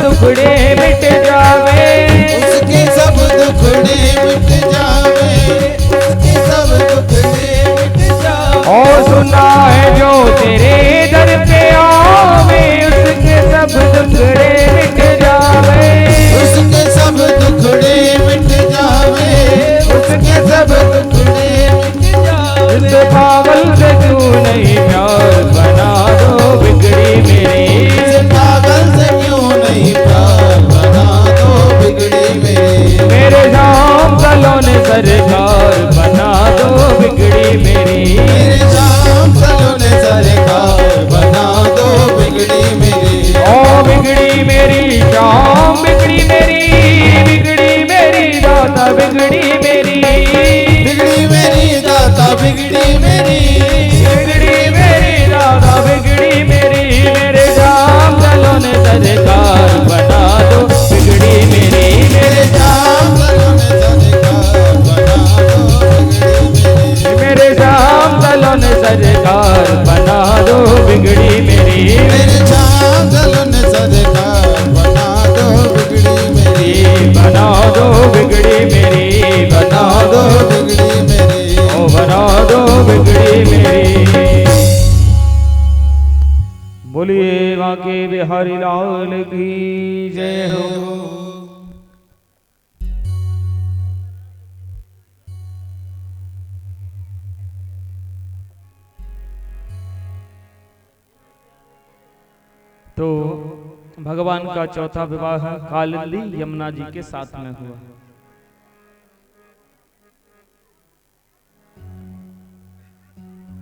दुखड़े मिट जावे, उसके सब दुखड़े मिट जावे, उसके सब दुखड़े मिट जावे। और सुना है जो तेरे दर पे आवे, उसके सब दुखड़े मिट जावे, उसके सब दुखड़े मिट जावे, उसके सब दुखड़े मिट जावे। इस पागल से क्यों नहीं प्यार बना दो बिगड़ी मेरी, इस पागल से क्यों नहीं प्यार बना दो बिगड़ी मेरी। मेरे शाम सलोने सरकार बना दो बिगड़ी मेरी, मेरे शाम सलोने सरकार बना दो बिगड़ी मेरी। ओ बिगड़ी मेरी शाम, बिगड़ी मेरी, बिगड़ी मेरी दाता, बिगड़ी मेरी, बिगड़ी मेरी दाता, बिगड़ी मेरी, बिगड़ी मेरी दाता, बिगड़ी मेरी, मेरे शाम सलोने सरकार बना दो बिगड़ी मेरी, मेरे शाम सलोने सरकार बना दो बिगड़ी मेरी। मेरे शाम सलोने सरकार बना दो बिगड़ी मेरी, मेरे शाम सलोने सरकार बना दो बिगड़ी मेरी। बना दो बिगड़ी मेरी, बना दो बिगड़ी मेरी। ओ बना दो बिगड़ी मेरी। बोलिए बांके बिहारी लाल की जय हो। तो भगवान का चौथा विवाह कालिंदी यमुना जी के साथ में हुआ।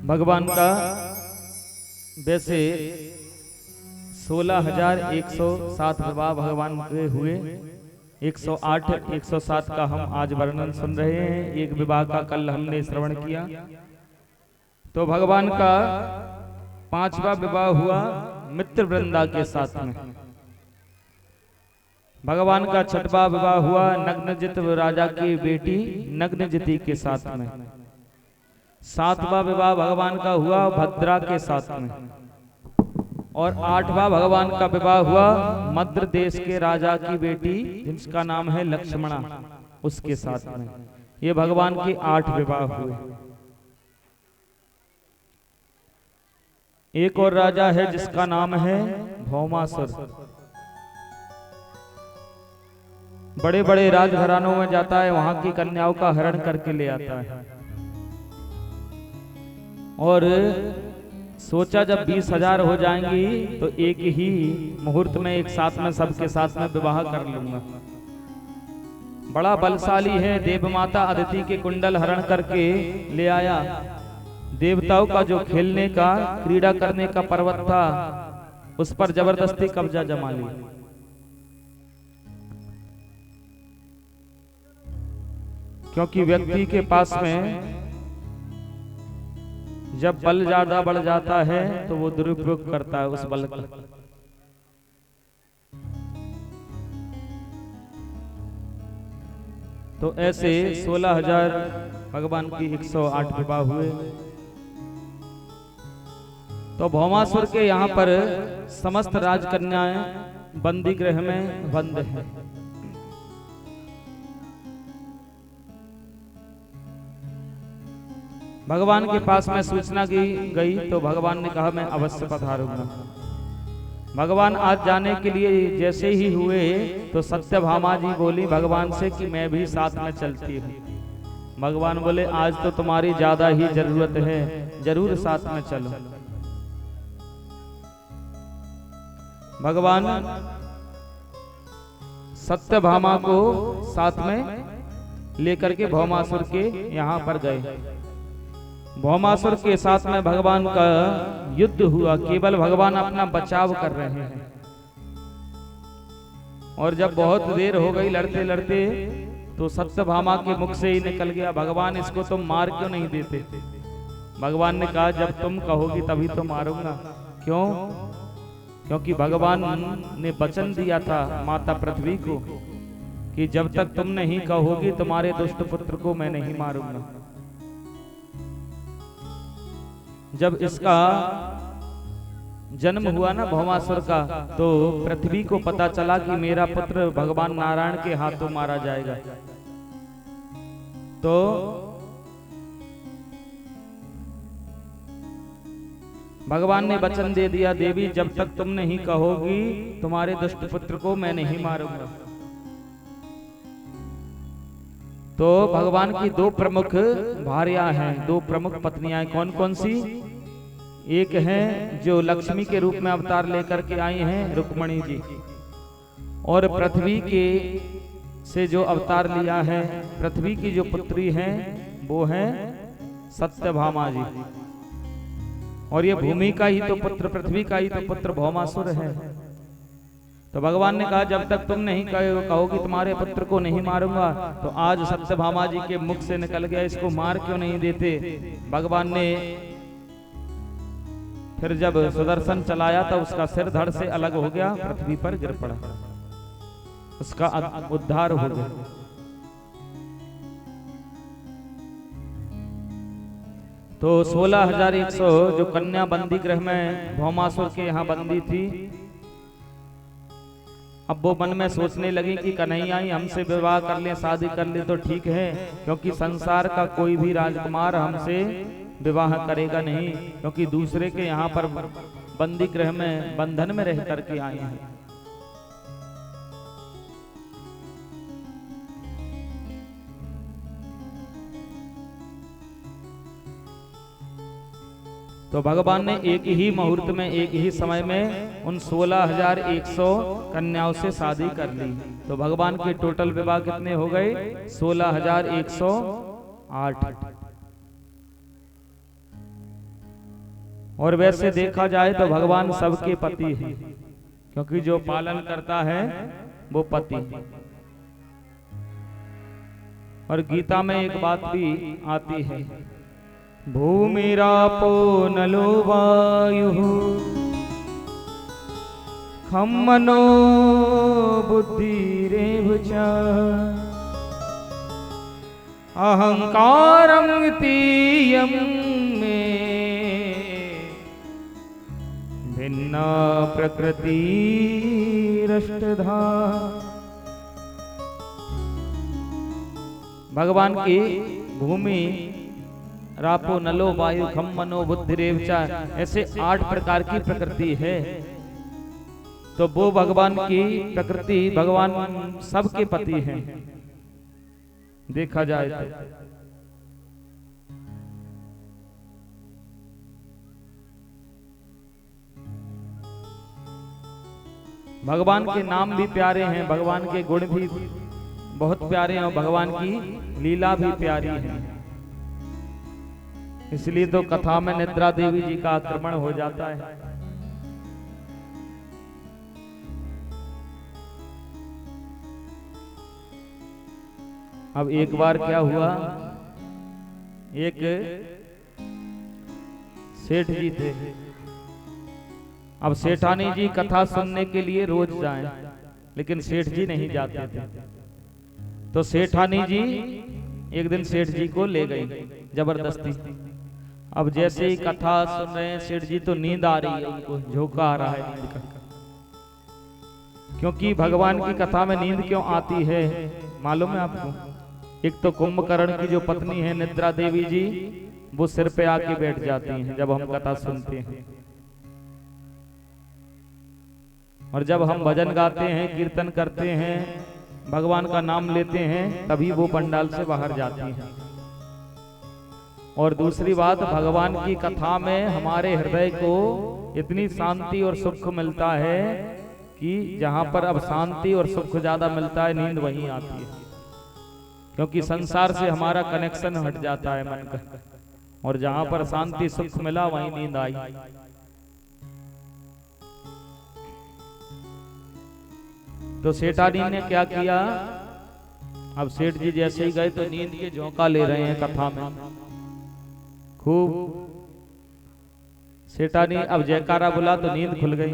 भगवान का वैसे 16,107 विवाह भगवान के हुए, 108 107 का हम आज वर्णन सुन रहे हैं। एक विवाह का कल हमने श्रवण किया। तो भगवान का 5वां विवाह हुआ मित्र वृंदा के साथ में। भगवान का 6वां विवाह हुआ नग्नजित राजा की बेटी नग्नजिति के साथ में। 7वां विवाह भगवान का हुआ भद्रा के साथ में। और 8वां भगवान का विवाह हुआ मद्र देश के राजा की बेटी जिसका नाम है लक्ष्मणा, उसके साथ में। ये भगवान के 8 विवाह हुए। एक और राजा है जिसका नाम है भौमासुर। बड़े बड़े राजघरानों में जाता है, वहां की कन्याओं का हरण करके ले आता है। और सोचा जब 20,000 हो जाएंगी तो एक ही मुहूर्त में एक साथ में सबके साथ में विवाह कर लूंगा। बड़ा बलशाली है। देवमाता अदिति के कुंडल हरण करके ले आया। देवताओं का जो खेलने का क्रीड़ा करने का पर्वत था उस पर जबरदस्ती कब्जा जमा लिया। क्योंकि व्यक्ति के पास में जब बल ज्यादा बढ़ जाता है तो वो दुरुपयोग करता है उस बल का। तो ऐसे 16,000 भगवान की 108 विवाह हुए। तो भौमासुर के यहाँ पर समस्त राजकन्याएं बंदी गृह में बंद हैं। भगवान के पास में सूचना की गई तो भगवान ने कहा मैं अवश्य पधारूंगा। भगवान आज जाने के लिए जैसे ही हुए तो सत्यभामा जी बोली भगवान से कि मैं भी साथ में चलती हूँ। भगवान बोले आज तो तुम्हारी ज्यादा ही जरूरत है, जरूर साथ में चलो। भगवान सत्यभामा को साथ में लेकर के भौमासुर के यहाँ पर गए। भौमासुर के साथ में भगवान का युद्ध हुआ। केवल भगवान अपना बचाव कर रहे हैं। और जब बहुत देर हो गई लड़ते लड़ते तो सत्यभामा के मुख से ही निकल गया भगवान इसको तुम मार क्यों नहीं देते। भगवान ने कहा जब तुम कहोगी तभी तो मारूंगा। क्यों? क्योंकि भगवान ने वचन दिया था माता पृथ्वी को कि जब तक तुम नहीं कहोगी तुम्हारे दुष्ट पुत्र को मैं नहीं मारूंगा। जब इसका जन्म हुआ ना भौमासुर का, तो पृथ्वी को पता चला कि मेरा पुत्र भगवान नारायण के हाथों मारा जाएगा। तो भगवान ने वचन दे दिया, देवी जब तक तुम नहीं कहोगी तुम्हारे दुष्ट पुत्र को मैं नहीं मारूंगा। तो भगवान की दो प्रमुख भार्या हैं, दो प्रमुख पत्नियां हैं। कौन कौन सी? एक है जो लक्ष्मी के रूप में अवतार लेकर के आई हैं रुक्मणी जी, और पृथ्वी के से जो अवतार लिया है, पृथ्वी की जो पुत्री है वो है सत्यभामा जी, और ये भूमि का ही तो पुत्र, पृथ्वी का ही तो पुत्र भौमासुर है। तो भगवान ने कहा जब तक तुम नहीं कहोगी तुम्हारे पुत्र को नहीं मारूंगा। तो आज सत्यभामा जी के मुख से निकल गया, इसको मार क्यों नहीं देते। भगवान ने फिर जब सुदर्शन चलाया तो उसका सिर धड़ से अलग हो गया, पृथ्वी पर गिर पड़ा, उसका उद्धार हो गया। तो 16,100 जो कन्या बंदी गृह में भौमासुर के यहाँ बंदी थी, अब वो मन में सोचने लगी कि कन्हैया ही हमसे विवाह कर ले, शादी कर ले तो ठीक है, क्योंकि संसार का कोई भी राजकुमार हमसे विवाह करेगा नहीं, क्योंकि दूसरे के यहाँ पर बंदी गृह में बंधन में रह करके आए हैं। तो भगवान ने एक ही मुहूर्त में, एक ही समय में उन 16,100 कन्याओं से शादी कर ली। तो भगवान के टोटल विवाह कितने हो गए? 16,108। और वैसे देखा जाए तो भगवान सबके पति हैं, क्योंकि जो पालन करता है वो पति। और गीता में एक बात भी आती है, भूमिरापो नलो वायुः खं मनो बुद्धिरेव च अहंकारं इतीयं मे भिन्ना प्रकृतिरष्टधा। भगवान की भूमि, रापो नलो वायु खम मनो बुद्धिरेव च, ऐसे 8 प्रकार की प्रकृति है। तो वो भगवान की प्रकृति, भगवान सबके पति हैं देखा जाए तो। भगवान के नाम भी प्यारे हैं, भगवान के गुण भी बहुत प्यारे हैं, और भगवान की लीला भी प्यारी है। इसलिए तो कथा में निद्रा देवी जी का आक्रमण हो जाता है। अब एक बार क्या हुआ, एक सेठ जी थे। अब सेठानी जी कथा सुनने के लिए रोज जाएं, लेकिन सेठ जी नहीं जाते थे। तो सेठानी जी एक दिन सेठ जी को ले गई जबरदस्ती। अब जैसे ही कथा सुन रहे हैं सेठ जी, तो नींद आ रही है, उनको झोंका आ रहा है नींद का। क्योंकि भगवान की कथा में नींद क्यों आती है मालूम है आपको? एक तो कुंभकर्ण की जो पत्नी है निद्रा देवी जी, वो सिर पे आके बैठ जाती हैं जब हम कथा सुनते हैं। और जब हम भजन गाते हैं, कीर्तन करते हैं, भगवान का नाम लेते हैं, तभी वो पंडाल से बाहर जाती हैं। और दूसरी बात, भगवान की कथा में हमारे हृदय को इतनी शांति और सुख मिलता है कि जहां पर अब शांति और सुख ज्यादा मिलता है, नींद वहीं आती है। क्योंकि संसार से हमारा कनेक्शन हट जाता है मन का, और जहां पर शांति सुख मिला वहीं नींद आई। तो सेठानी ने क्या किया, अब सेठ जी जैसे ही गए तो नींद के झोंका ले रहे हैं कथा में खूब। सेठानी अब जयकारा बुला तो नींद खुल गई।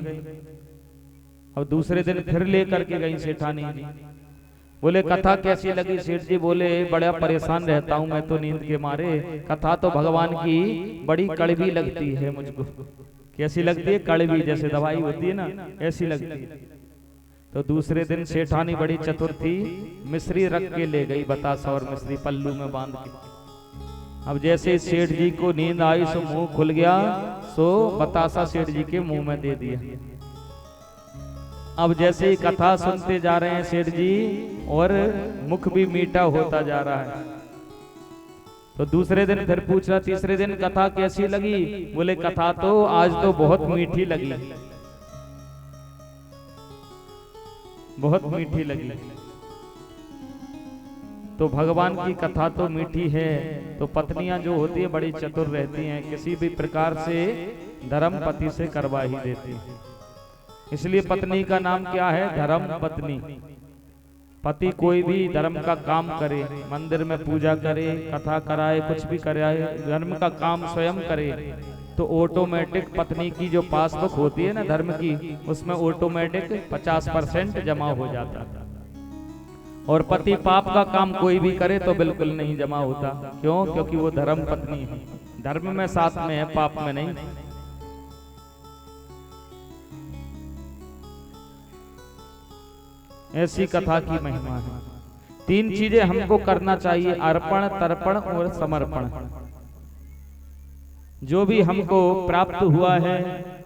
अब दूसरे दिन फिर लेकर के गई सेठानी जी। बोले कथा कैसी लगी? सेठ जी बोले बड़ा परेशान रहता हूं मैं तो नींद के मारे, कथा तो भगवान की बड़ी कड़वी लगती है मुझको। कैसी लगती है? कड़वी, जैसे दवाई होती है ना, ऐसी लगती है। तो दूसरे दिन सेठानी बड़ी चतुर थी, मिश्री रख के ले गई, बतासा और मिश्री पल्लू में बांध के। अब जैसे सेठ जी को नींद आई सो मुंह खुल गया, सो बतासा सेठ जी के मुंह में दे दिया। अब जैसे ही कथा सुनते जा रहे हैं सेठ जी, और मुख भी मीठा होता जा रहा है। तो दूसरे दिन फिर पूछ रहा, तीसरे दिन कथा कैसी लगी? बोले कथा तो आज तो बहुत मीठी लगी, बहुत मीठी लगी। तो भगवान की कथा तो मीठी है, तो पत्नियां जो होती है बड़ी चतुर रहती हैं, किसी भी प्रकार से धर्म पति से करवा ही देती हैं। इसलिए पत्नी का नाम क्या है? धर्म पत्नी। पति कोई भी धर्म का काम करे, मंदिर में पूजा करे, कथा कराए, कुछ भी कराए, धर्म का काम स्वयं करे, तो ऑटोमेटिक पत्नी की जो पासबुक होती है ना धर्म की, उसमें ऑटोमेटिक 50% जमा हो जाता है। और पति पाप का काम कोई भी करे तो बिल्कुल नहीं जमा होता। क्यों? क्योंकि वो धर्म पत्नी है, धर्म में साथ में है, पाप में नहीं। ऐसी कथा की महिमा है। 3 चीजें हमको करना चाहिए, अर्पण, तर्पण और समर्पण। जो भी हमको प्राप्त हुआ है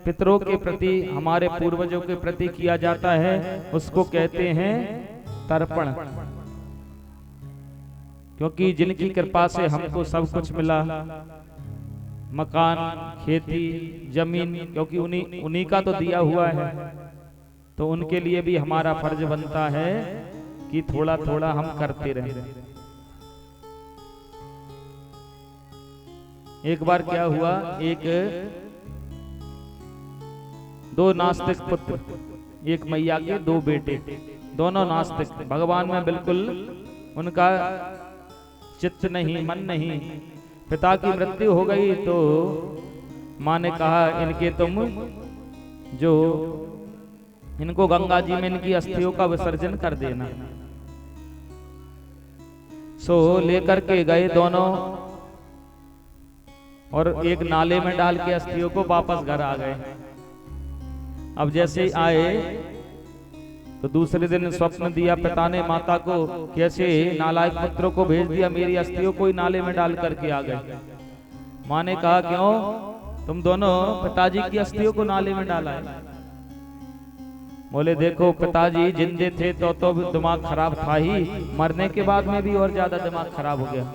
पितरों के प्रति, हमारे पूर्वजों के प्रति किया जाता है, उसको कहते हैं तर्पण। क्योंकि जिनकी कृपा से हमको सब कुछ मिला, मकान, खेती, जमीन, क्योंकि उन्हीं का तो दिया हुआ है, तो उनके लिए भी हमारा फर्ज बनता है कि थोड़ा थोड़ा हम करते रहें। एक बार क्या हुआ, दो नास्तिक पुत्र, एक मैया के 2 बेटे, दोनों नास्तिक, भगवान में बिल्कुल उनका चित्त नहीं, मन नहीं। पिता की मृत्यु हो गई तो माँ ने कहा इनके तुम जो इनको गंगा जी में इनकी अस्थियों का विसर्जन कर देना। सो लेकर के गए दोनों, और एक नाले में डाल के अस्थियों को वापस घर आ गए। अब जैसे आए तो दूसरे दिन स्वप्न दिया पिता ने माता को, कैसे नालायक पुत्रों को भेज दिया, मेरी अस्थियों को ही नाले में डाल करके आ गए। माँ ने कहा क्यों? तुम दोनों पिताजी की अस्थियों को नाले में डाला है। बोले देखो पिताजी जिंदे थे तो दिमाग खराब था ही, मरने के बाद में भी और ज्यादा दिमाग खराब हो गया।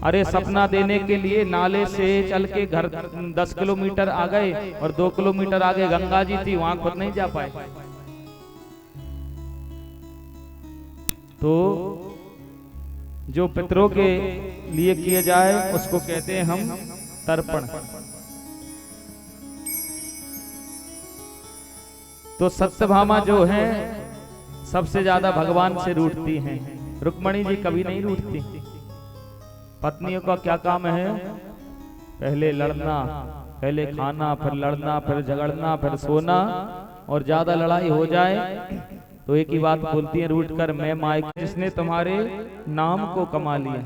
अरे सपना देने के लिए नाले से चल के घर 10 किलोमीटर आ गए, और 2 किलोमीटर आगे गंगा जी थी, वहां खुद नहीं जा पाए। तो जो पितरों के लिए किए जाए उसको कहते हैं हम तर्पण। तो सत्यभामा जो है सबसे ज्यादा भगवान से रूठती हैं, रुक्मणी जी कभी नहीं रूठती। पत्नियों का क्या काम है? पहले लड़ना, पहले खाना, फिर लड़ना, फिर झगड़ना, फिर सोना, और ज्यादा लड़ाई हो जाए तो एक ही बात बोलती है रूठ कर, मैं मायके, जिसने तुम्हारे नाम को कमा लिया।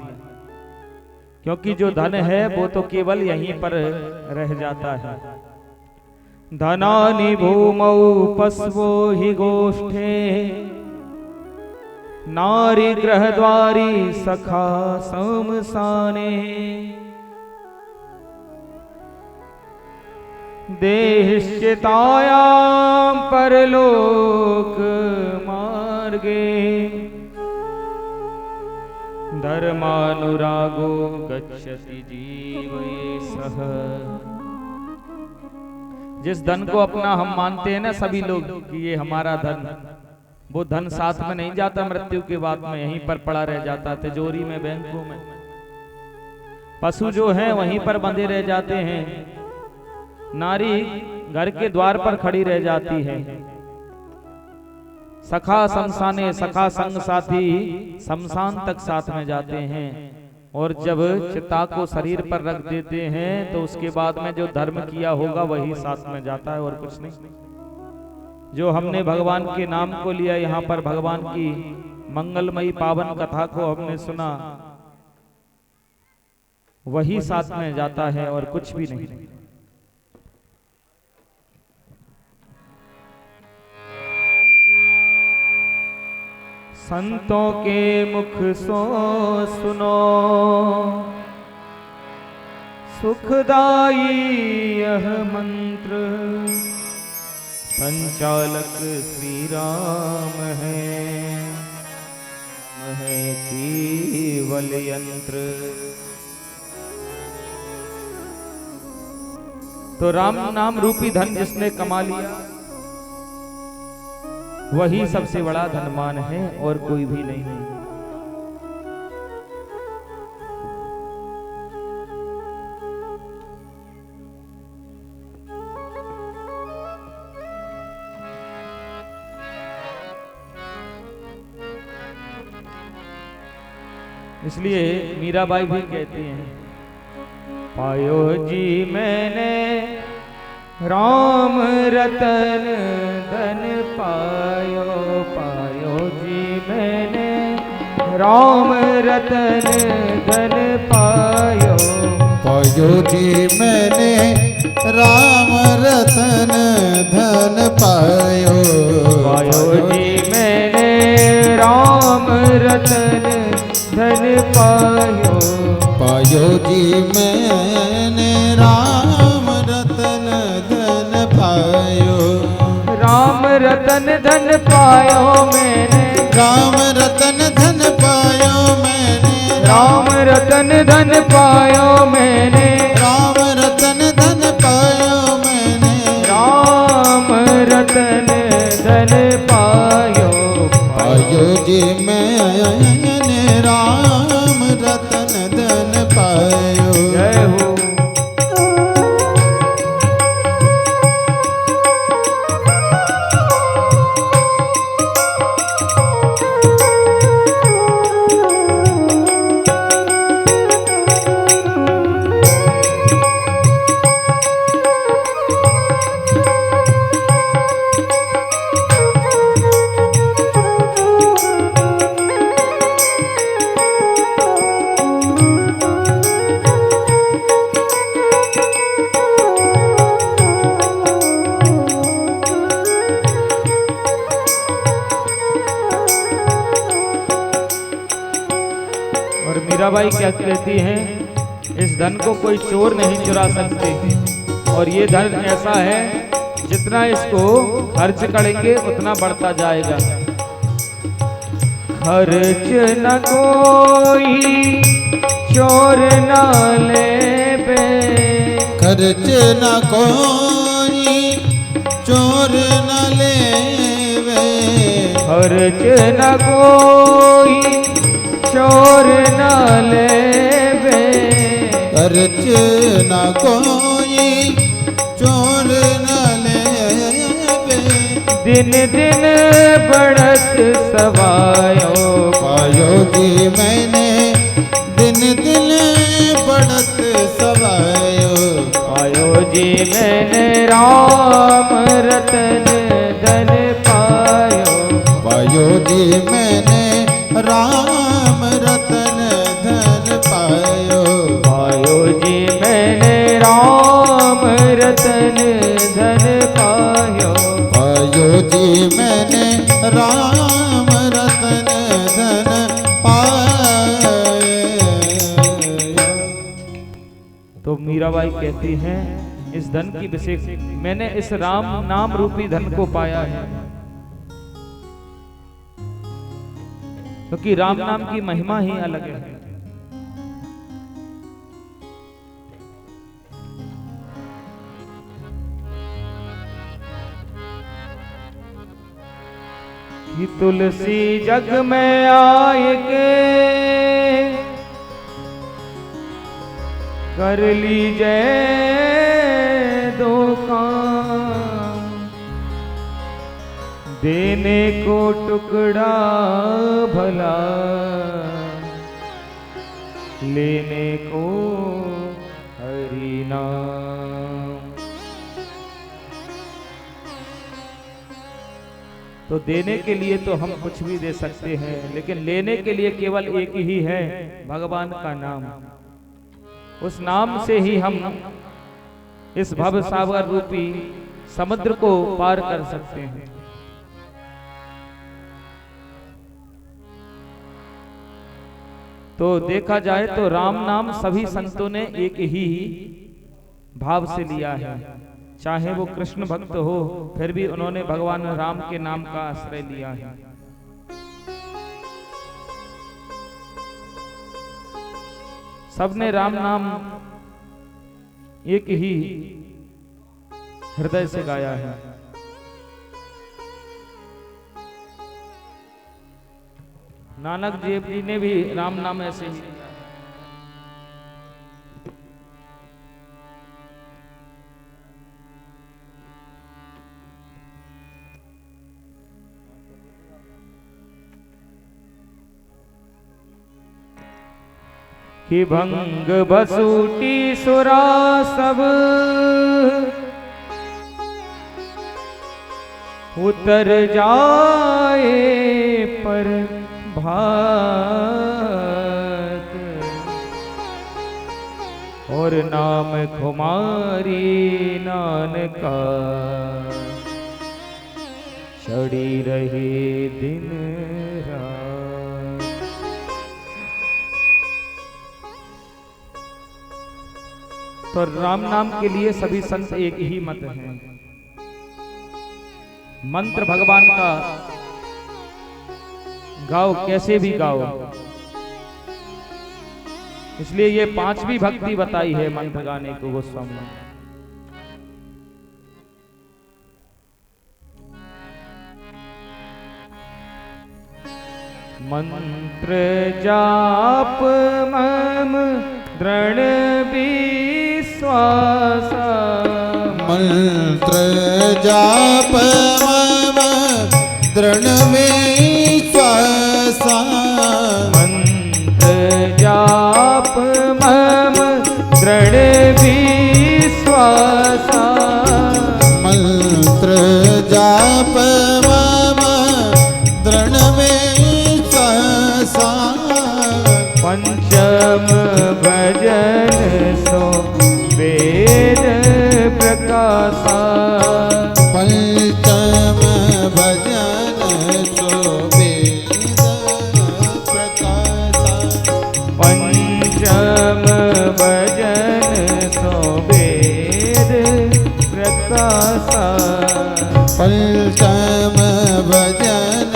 क्योंकि जो धन है वो तो केवल यहीं पर रह जाता है। धनानि भूमौ पस्वो हि गोष्ठे, नारी गृहद्वारी सखा समसाने। देहिश्चितायां परलोक मार्गे, धर्मानुरागो गच्छति जीवये सह। जिस धन को अपना हम मानते हैं ना सभी लोग कि ये हमारा धन, वो धन साथ में नहीं जाता, मृत्यु के बाद में यहीं पर पड़ा रह जाता, तिजोरी में, बैंकों में। पशु जो हैं वहीं पर बंधे रह जाते हैं, नारी घर के द्वार पर खड़ी रह जाती है। सखा शमशाने, सखा संग साथी शमशान तक साथ में जाते हैं। और जब चिता को शरीर पर रख देते हैं तो उसके बाद में जो धर्म किया होगा वही साथ में जाता है, और कुछ नहीं। जो हमने भगवान के नाम को लिया, यहाँ पर भगवान की मंगलमयी पावन कथा को हमने सुना, वही साथ में जाता है और कुछ भी नहीं। संतों के मुख सो सुनो, सुखदाई यह मंत्र, संचालक श्री राम है केवल यंत्र। तो राम नाम रूपी धन जिसने कमा लिया वही सबसे बड़ा धनवान है और कोई भी नहीं है। इसलिए मीराबाई भी कहती हैं, पायो जी मैंने राम रतन धन पायो, पायो जी मैंने राम रतन धन पायो, पायो जी मैंने राम रतन धन पायो, पायो जी मैंने राम रतन धन पायो, पायो जी मैंने राम रतन धन पायो, राम रतन धन पायो मैंने, राम रतन धन पायो मैंने, राम रतन धन पायो मैंने, राम रतन धन पायो मैंने, राम रतन धन पायो, पायो जी मैंने राम रतन धन पायो। जय हो। मीराबाई क्या कहती हैं, इस धन को कोई चोर नहीं चुरा सकते और ये धन ऐसा है जितना इसको खर्च करेंगे उतना बढ़ता जाएगा। खर्च न कोई चोर न लेबे, खर्च न कोई चोर न लेवे, खर्च न कोई चोर न लेवे, खर्च न कोई चोर न लेवे, दिन दिन बढ़त सवायो, पायो जी मैंने दिन दिन बढ़त सवायो, पायो जी मैंने राम रतन धन पायो, पायो जी मैंने राम रतन धन पायो, पायो जी मैंने राम रतन धन पायो, पायो जी मैंने राम रतन धन पायो। तो मीराबाई कहती हैं, इस धन की विशेष मैंने इस राम नाम रूपी धन को पाया है, क्योंकि राम नाम की महिमा ही अलग है। कि तुलसी जग में आए के कर लीजिए दो काम, देने को टुकड़ा भला, लेने को हरि नाम। तो देने के लिए तो हम कुछ भी दे सकते हैं, लेकिन लेने के लिए केवल एक ही है, भगवान का नाम। उस नाम से ही हम इस भव सागर रूपी समुद्र को पार कर सकते हैं। तो देखा जाए तो राम नाम सभी संतों ने एक ही भाव से लिया है। चाहे वो कृष्ण भक्त हो, फिर भी उन्होंने भगवान राम के नाम का आश्रय लिया है। सबने राम नाम एक ही हृदय से गाया है। नानक देव जी ने भी राम नाम ऐसे ही कि भंग बसूटी सुरा सब उतर जाए पर भात, और नाम खुमारी नानका चढ़ी रही दिन रात। तो राम नाम के लिए सभी संत एक ही मत हैं। मंत्र भगवान का गाओ, कैसे भी गाओ। इसलिए ये पांचवी भक्ति बताई है मंत्र गाने को गोस्वामी ने। मंत्र जाप मम दृढ़ विश्वास, मंत्र जाप मम दृढ़ विश्वास, मंत्र जाप मम दृढ़ विश्वास, मंत्र जाप मम दृढ़ विश्वास, पंचम भजन सो वेद प्रकाशा, पंचम भजन सो वेद प्रकाशा, पंचम भजन सो वेद प्रकाशा, पंचम भजन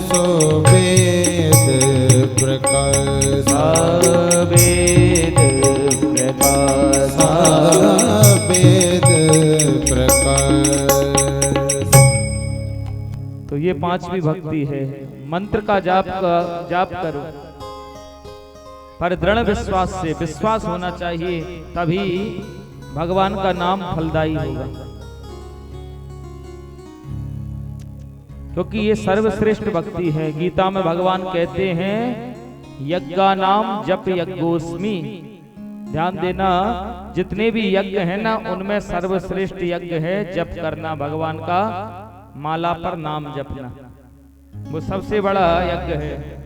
सो वेद प्रकाशा, वेद प्रकाशा, वेद प्रकाश। तो ये पांचवी भक्ति है। मंत्र का जाप करो, पर दृढ़ विश्वास से, विश्वास होना चाहिए, तभी भगवान का नाम फलदायी होगा। क्योंकि ये सर्वश्रेष्ठ भक्ति है। गीता में भगवान कहते हैं यज्ञा नाम जप यज्ञोस्मि। ध्यान देना, जितने भी यज्ञ है ना, उनमें सर्वश्रेष्ठ यज्ञ है जप करना, भगवान का माला पर नाम जपना, वो सबसे बड़ा यज्ञ है।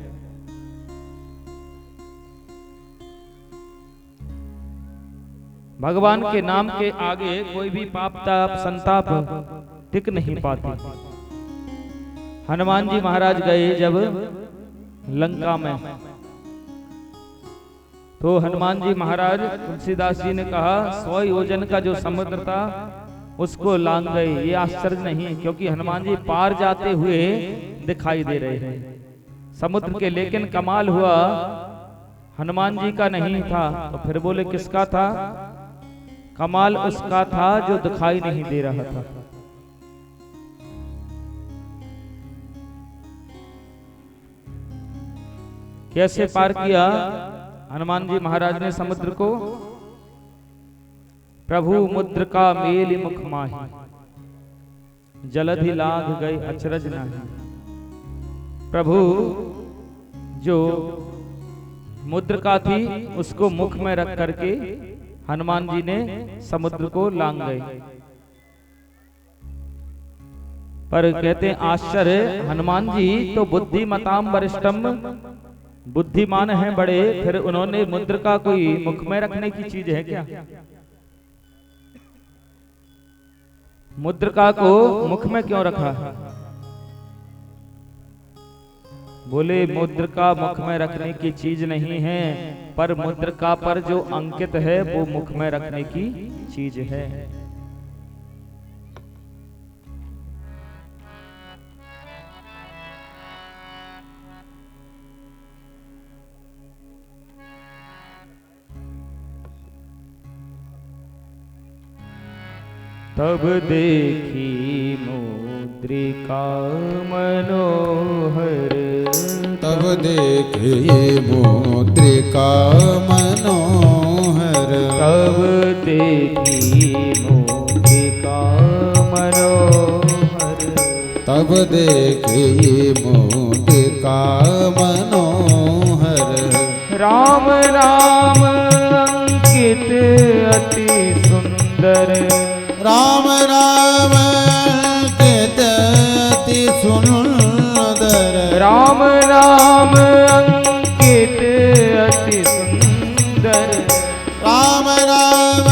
भगवान के नाम के आगे कोई भी पाप ताप संताप टिक नहीं पाती। हनुमान जी महाराज गए जब लंका में, तो हनुमान जी महाराज तुलसीदास जी ने कहा 100 योजन का जो समुद्र था उसको लांग गए। ये आश्चर्य नहीं, क्योंकि हनुमान जी पार जाते हुए दिखाई दे रहे हैं समुद्र के। लेकिन कमाल हुआ, हनुमान जी का नहीं था, तो फिर बोले किसका था? कमाल उसका था जो दिखाई नहीं दे रहा था। कैसे पार किया हनुमान जी महाराज ने समुद्र को? प्रभु मुद्र का मेल मुख माही, जलधि लाग गई अचरज नाही। प्रभु जो मुद्रिका थी उसको मुख में रख करके हनुमान जी ने समुद्र को लांग गए। पर कहते हैं आश्चर्य, हनुमान जी तो बुद्धिमताम वरिष्ठम, बुद्धिमान हैं बड़े, फिर उन्होंने मुद्रिका कोई मुख में रखने की चीज है क्या? मुद्रिका को मुख में क्यों रखा? बोले मुद्रिका मुख में रखने की चीज नहीं है, पर मुद्रिका पर जो अंकित है वो मुख में रखने की चीज है। तब देखी मुद्रिका मनोहर, तब देखे मुद्रिका मनोहर, तब देखी मुद्रिका मनोहर, तब देखे मुद्रिका मनोहर। राम राम अंकित अति सुंदर, राम राम अंकित अति सुंदर, राम राम अंकित अति सुंदर, राम राम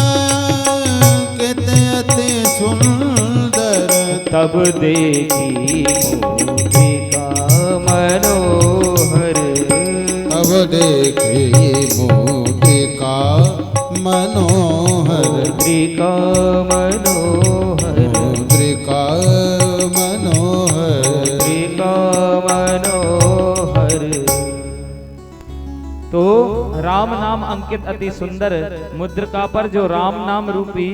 अंकित अति सुंदर। तब देखी मुद्रिका मनोहर, तब देखे मुद्रिका मनोहर, मुद्रिका मनोहर, मुद्रिका मनोहर, मुद्रिका मनोहर। तो राम नाम अंकित अति सुंदर, मुद्रिका पर जो राम नाम रूपी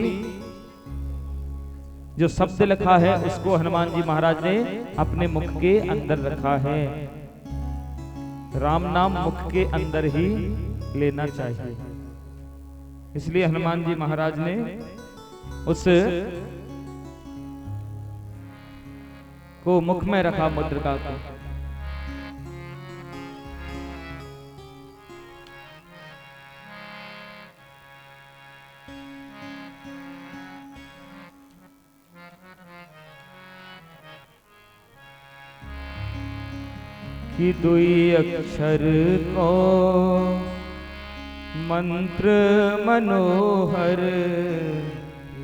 जो शब्द लिखा है उसको हनुमान जी महाराज ने अपने मुख के अंदर रखा है। राम नाम मुख के अंदर ही लेना चाहिए, इसलिए हनुमान जी महाराज ने उस को मुख में रखा मुद्रिका को। कि दुई अक्षर को मंत्र मनोहर,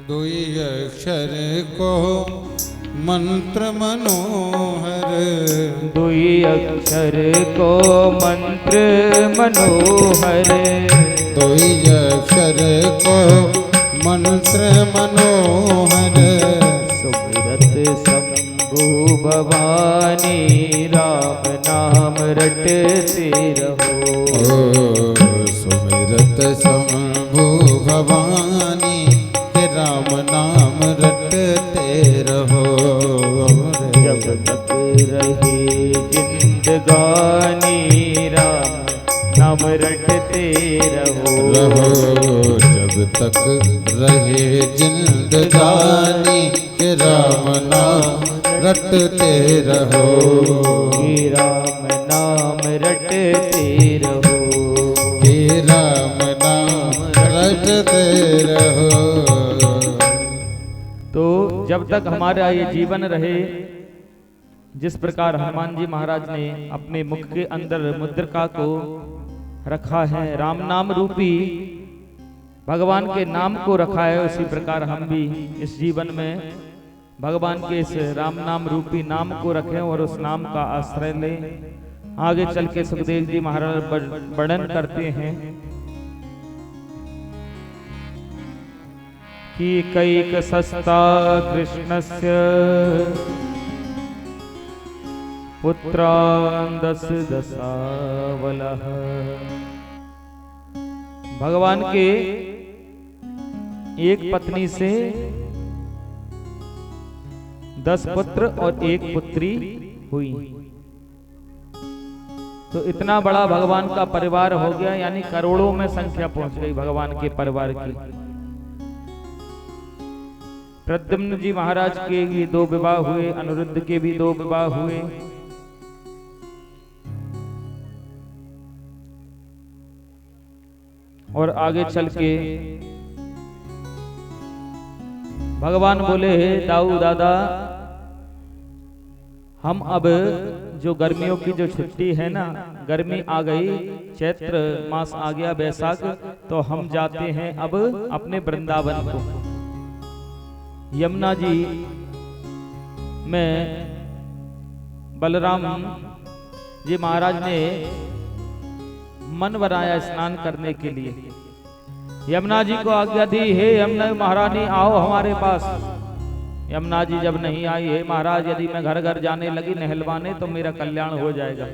दुई अक्षर को मंत्र मनोहर, दुई अक्षर को मंत्र मनोहर, दुई अक्षर को मंत्र मनोहर। सुमिरत शंभु भवानी राम नाम रटते रहो, सुमिरत शंभु भवानी के राम नाम रटते रहो। जब तक रहे जिंदगानी राम नाम रटते रहो, जब तक रहे जिंदगानी के राम नाम रटते रहो, कि राम नाम रटते रहो, कि राम नाम रटते रहो। तो जब तक हमारा ये जीवन रहे, जिस प्रकार हनुमान जी महाराज ने अपने मुख के अंदर मुद्रिका को रखा है, राम नाम रूपी भगवान के नाम को रखा है, उसी प्रकार हम भी इस जीवन में भगवान के इस राम नाम रूपी नाम को रखें और उस नाम का आश्रय लें। आगे चल के सुखदेव जी महाराज वर्णन करते हैं कि कैक सस्ता कृष्णस्य पुत्रान् दश दशावलः। भगवान के एक पत्नी से 10 पुत्र और 1 पुत्री हुई। तो इतना बड़ा भगवान का परिवार हो गया, यानी करोड़ों में संख्या पहुंच गई भगवान के परिवार की। प्रद्युम्न जी महाराज के भी 2 विवाह हुए, अनिरुद्ध के भी 2 विवाह हुए। और आगे चल के भगवान बोले, दाऊ दादा, हम अब जो गर्मियों की जो छुट्टी है ना, गर्मी आ गई, चैत्र मास आ गया, बैसाख, तो हम जाते हैं अब अपने वृंदावन को। यमुना जी में बलराम जी महाराज ने मन बनाया स्नान करने के लिए। यमुना जी को आज्ञा दी, हे यमुना महारानी आओ हमारे पास। यमुना जी जब नहीं आई, हे महाराज यदि मैं घर घर जाने लगी नहलवाने तो मेरा कल्याण हो जाएगा।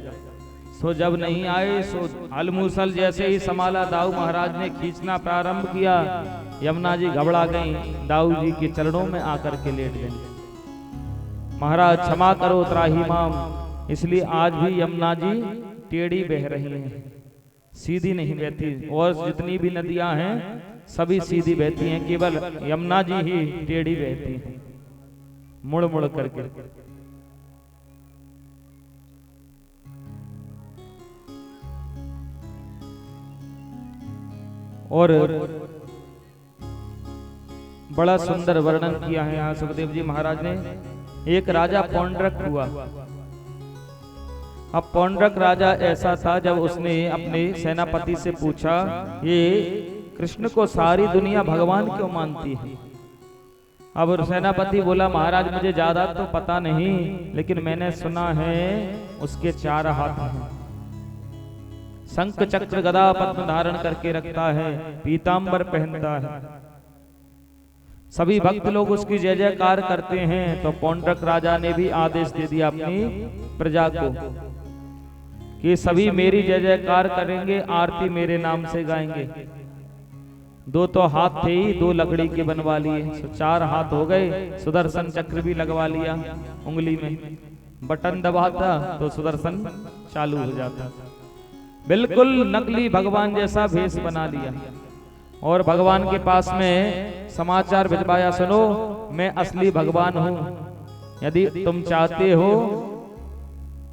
सो जब नहीं आए सो अलमूसल जैसे ही संभाला, दाऊ महाराज ने खींचना प्रारंभ किया। यमुना जी घबरा गई, दाऊ जी के चरणों में आकर के लेट गई। महाराज क्षमा करो त्राहिमाम। इसलिए आज भी यमुना जी टेढ़ी बह रही हैं, सीधी नहीं बहती। और जितनी भी नदियां हैं सभी सीधी बहती हैं, केवल यमुना जी ही टेढ़ी बहती हैं, मुड़ मुड़ करके। और बड़ा सुंदर वर्णन किया है यहाँ सुखदेव जी महाराज ने। एक राजा पौंड्रक हुआ। अब पौंड्रक राजा ऐसा था, जब उसने अपने सेनापति से पूछा, ये कृष्ण को सारी दुनिया भगवान क्यों मानती है? अब सेनापति बोला, महाराज मुझे ज्यादा तो पता नहीं, लेकिन मैंने सुना है उसके 4 हाथ हैं, शंख चक्र गदा पद्म धारण करके रखता है, पीतांबर पहनता है। सभी भक्त लोग उसकी जय जयकार करते हैं। तो पौंड्रक राजा ने भी आदेश दे दिया अपनी प्रजा को कि सभी मेरी जय जयकार करेंगे, आरती मेरे नाम से गाएंगे। 2 तो हाथ थे ही, 2 लकड़ी के बनवा लिए, 4 हाथ हो गए। सुदर्शन चक्र भी लगवा लिया उंगली में, बटन दबाता तो सुदर्शन चालू हो जाता। बिल्कुल नकली भगवान जैसा भेष बना लिया। और भगवान के पास में समाचार भिजवाया, सुनो मैं असली भगवान हूं, यदि तुम चाहते हो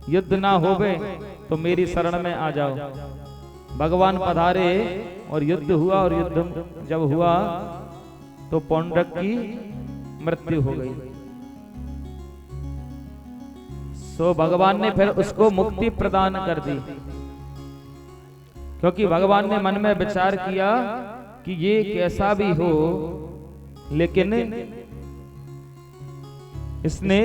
युद्ध ना होवे तो मेरी शरण में आ जाओ। भगवान पधारे और युद्ध हुआ। और युद्ध जब हुआ तो पौंड्रक की मृत्यु हो गई। सो भगवान ने फिर उसको मुक्ति प्रदान कर दी, क्योंकि भगवान ने मन में विचार किया कि ये कैसा भी हो, लेकिन इसने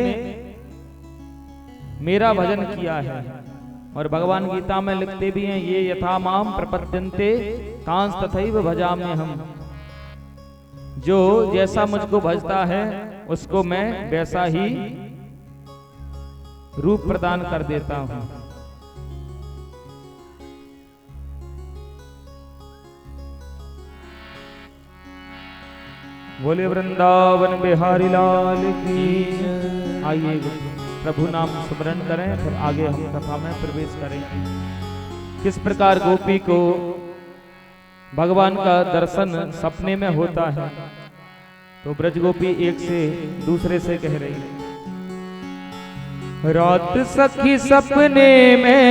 मेरा भजन किया है। और भगवान गीता में लिखते भी हैं, ये यथा माम प्रपद्यन्ते तांस तथैव भजाम्य हम। जो जैसा मुझको भजता है उसको मैं वैसा ही रूप प्रदान कर देता हूं। बोले वृंदावन बिहारी लाल की। आइए प्रभु नाम स्मरण करें, फिर आगे हम कथा में प्रवेश करें। किस प्रकार गोपी को भगवान का दर्शन सपने में होता है। तो ब्रज गोपी एक से दूसरे से कह रही, रात सखी सपने में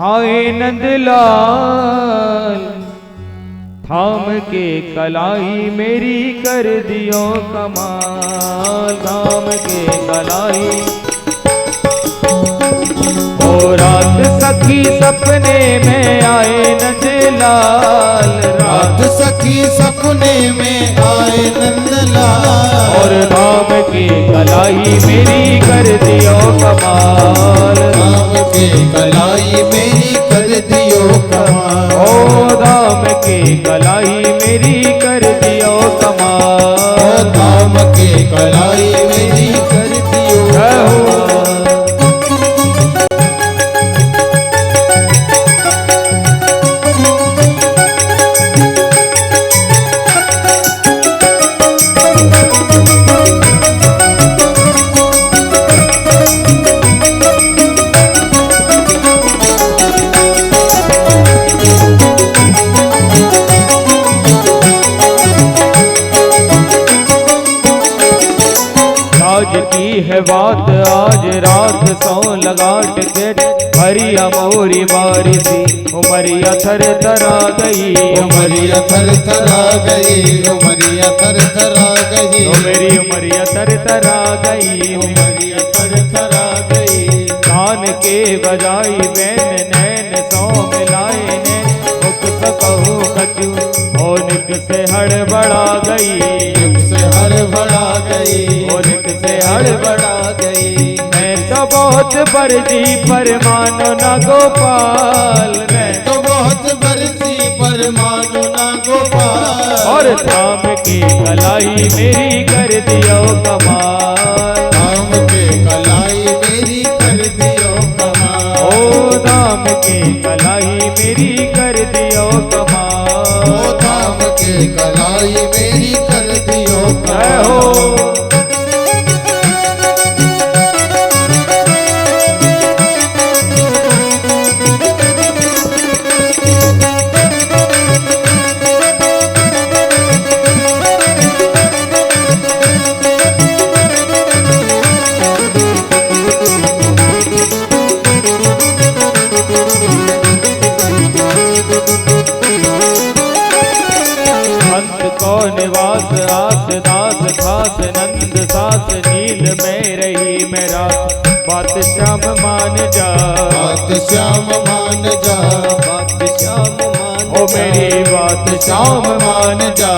आए नंदलाल, थाम के कलाई मेरी कर दियो कमाल, थाम के कलाई। ओ रात सखी सपने में आए नंदलाल, रात सखी सपने में आए नंदलाल, और धाम की कलाई मेरी कर दियो कमाल, धाम के कलाई मेरी कर दियो कमाल, ओ धाम की कलाई मेरी कर दियो कमाल, ओ धाम के कलाई मेरी कर दियो कमाल। है बात आज रात सौ लगा टिकट, हरिया मोरी बारी सी उमरिया थर थरा गई, उमरिया थर थरा गई, उमरिया थर थरा गई, मेरी उमरिया थर थरा गई, उमरिया थर थरा गई। कान के बजाई बैन नैन सौ मिलाए ने, मुख सकहू कचू ओ निक से हड़बड़ा गई, निक से हड़बड़ा गई, ओ निक से हड़बड़ा गई। मैं तो तो बहुत बरजी पर मानो ना गोपाल, मैं तो बहुत बरसी पर मानो ना गोपाल। और धाम की कलाई मेरी कर दियो कमाल, धाम के कलाई मेरी कर दियो कमाल। ओ धाम की कलाई मेरी कर दियो कमाल, ओ धाम के कलाई मेरी कर दियो जय हो। कमाल। निवास आस दास खास नंद सास नील में रही मेरा, बात श्याम मान जा, बात श्याम मान जा, बात श्याम मान ओ मेरी बात श्याम मान जा,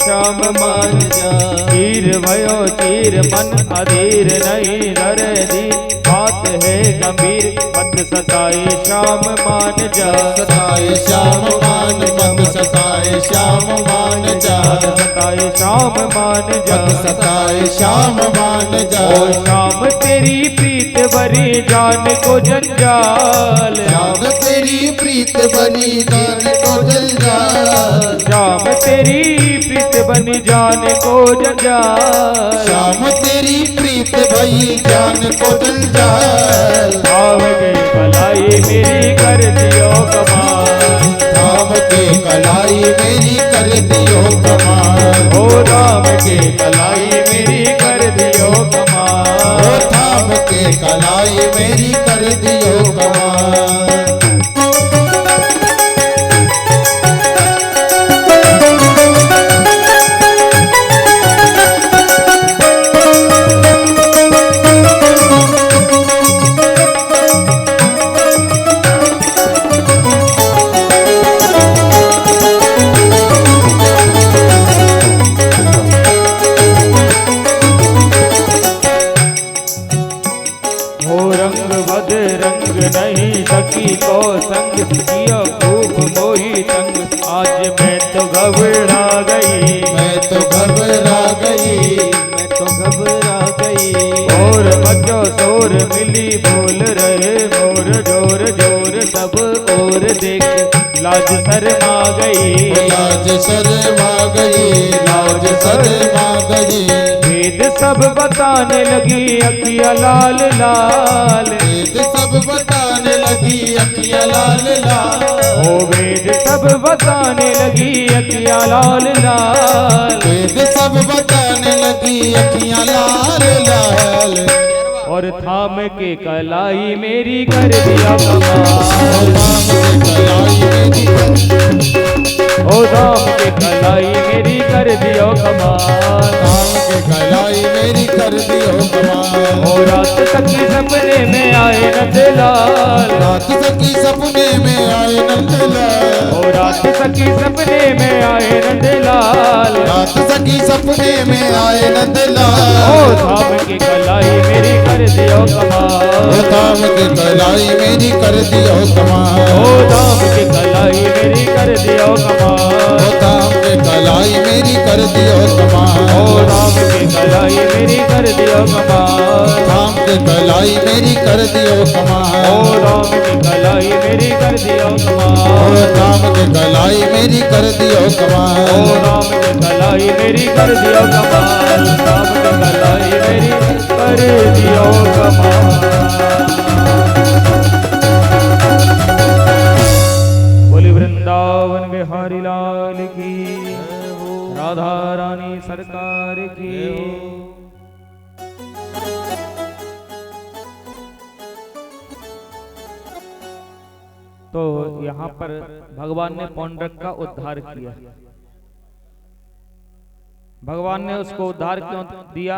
श्याम मान जा। चीर भयो चीर मन अधीर नहीं नर दी, बात है गंभीर मत सताए श्याम मान जा, सताए श्याम मान मत सताए श्याम मान जा, सताए श्याम मान जा, मत सताए श्याम मान जा। ओ श्याम तेरी प्रीत भरी जान को जंजाल, श्याम तेरी प्रीत बनी जान को जंजाल, श्याम तेरी प्रीत बनी जान को जंजाल, श्याम तेरी प्रीत भई जान को जंजाल। धाम के कलाई मेरी कर दियो कमाल, धाम के कलाई मेरी कर दियो कमाल। ओ धाम के कलाई मेरी कर दियो कमाल, ओ धाम के कलाई मेरी कर दियो कमाल। नहीं सकी को संग किया खूब मोही तंग, आज मैं तो घबरा गई, मैं तो घबरा गई, मैं तो घबरा गई। और बच्चों शोर मिली बोल रहे मोर जोर जोर, सब और देख लाज शर्मा गई, लाज शर्मा गई, लाज शर्मा गई। वेद सब बताने लगी अखिया लाल लाल, वेद सब बताने लगी अखियाँ लाल लाल, ओ वेद सब बताने लगी अखिया लाल लाल, वेद सब बताने लगी अखियाँ लाल लाल। और थाम के कलाई मेरी कर दिया कमाल, ओ धाम के कलाई मेरी कर दियो कमाल, धाम के कलाई मेरी कर दियो कमाल। ओ रात सखी सपने में आए नंदलाल, रात सखी सपने में आए नंदलाल, ओ रात सखी सपने में आए नंदलाल, रात सखी सपने में आए नंदलाल। ओ धाम के कलाई मेरी कर दियो कमाल, ओ धाम के कलाई मेरी कर दियो कमाल, ओ धाम के कलाई मेरी कर दियो कमाल, ओ धाम के कलाई मेरी कर दियो कमाल, ओ धाम के कलाई मेरी कर दियो कमाल, धाम के कलाई मेरी कर दियो कमाल, ओ धाम के कलाई मेरी कर दियो कमाल, ओ धाम के कलाई मेरी कर दियो कमाल, ओ राम के कलाई मेरी कर दियो कमाल, राम के कलाई मेरी कर दियो कमाल। बोली वृंदावन बिहारी लाल की, राधा रानी सरकार की। तो यहाँ पर भगवान ने पौंड्रक का उद्धार किया। भगवान ने उसको उद्धार क्यों दिया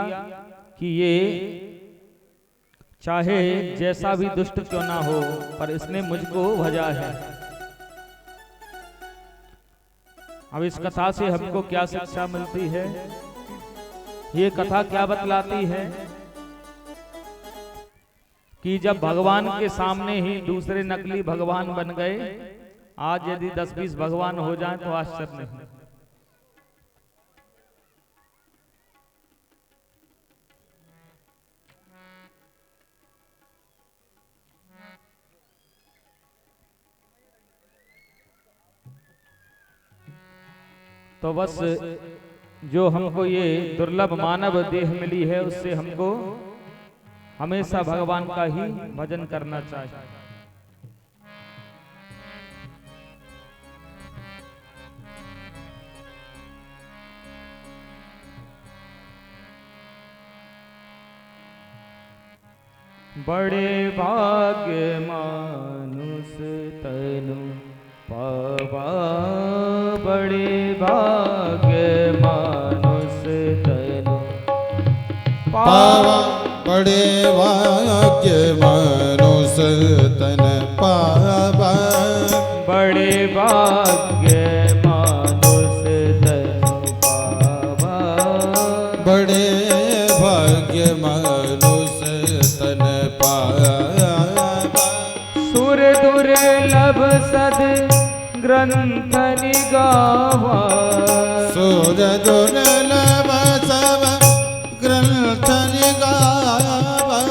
कि ये चाहे जैसा भी दुष्ट क्यों ना हो, पर इसने मुझको भजा है। अब इस कथा से हमको क्या शिक्षा मिलती है? ये कथा क्या बतलाती है कि जब भगवान के सामने ही दूसरे नकली भगवान बन गए, आज यदि 10-20 भगवान हो जाएं तो आश्चर्य नहीं। तो बस जो हमको ये दुर्लभ मानव देह मिली है, उससे हमको हमेशा भगवान का ही भजन करना चाहिए। बड़े भाग्य मानुष तनु पावा, बड़े भाग्य मानुष तनु पावा, बड़े भाग्य मानुष तन पावा, बड़े भाग्य मानुष तनु पावा, बड़े भाग्य मानुष तन पावा। सुर दुर्लभ सद ग्रंथ निगावा, सुर दुर्लभ सब ग्रंथ निगावा,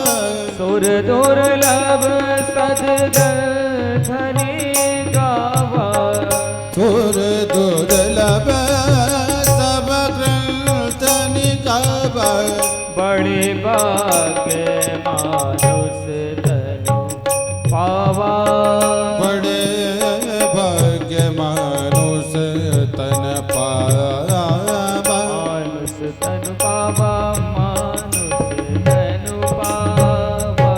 सुर दुर्लभ सद ग्रंथ निगावा, सुर दुर्लभ सब ग्रंथ निगावा। बड़े भाग्य मानुष तनु पावा, बड़े भाग्य मानुष तन पावा, मानुष तनु पावा, मानुष तनु पावा।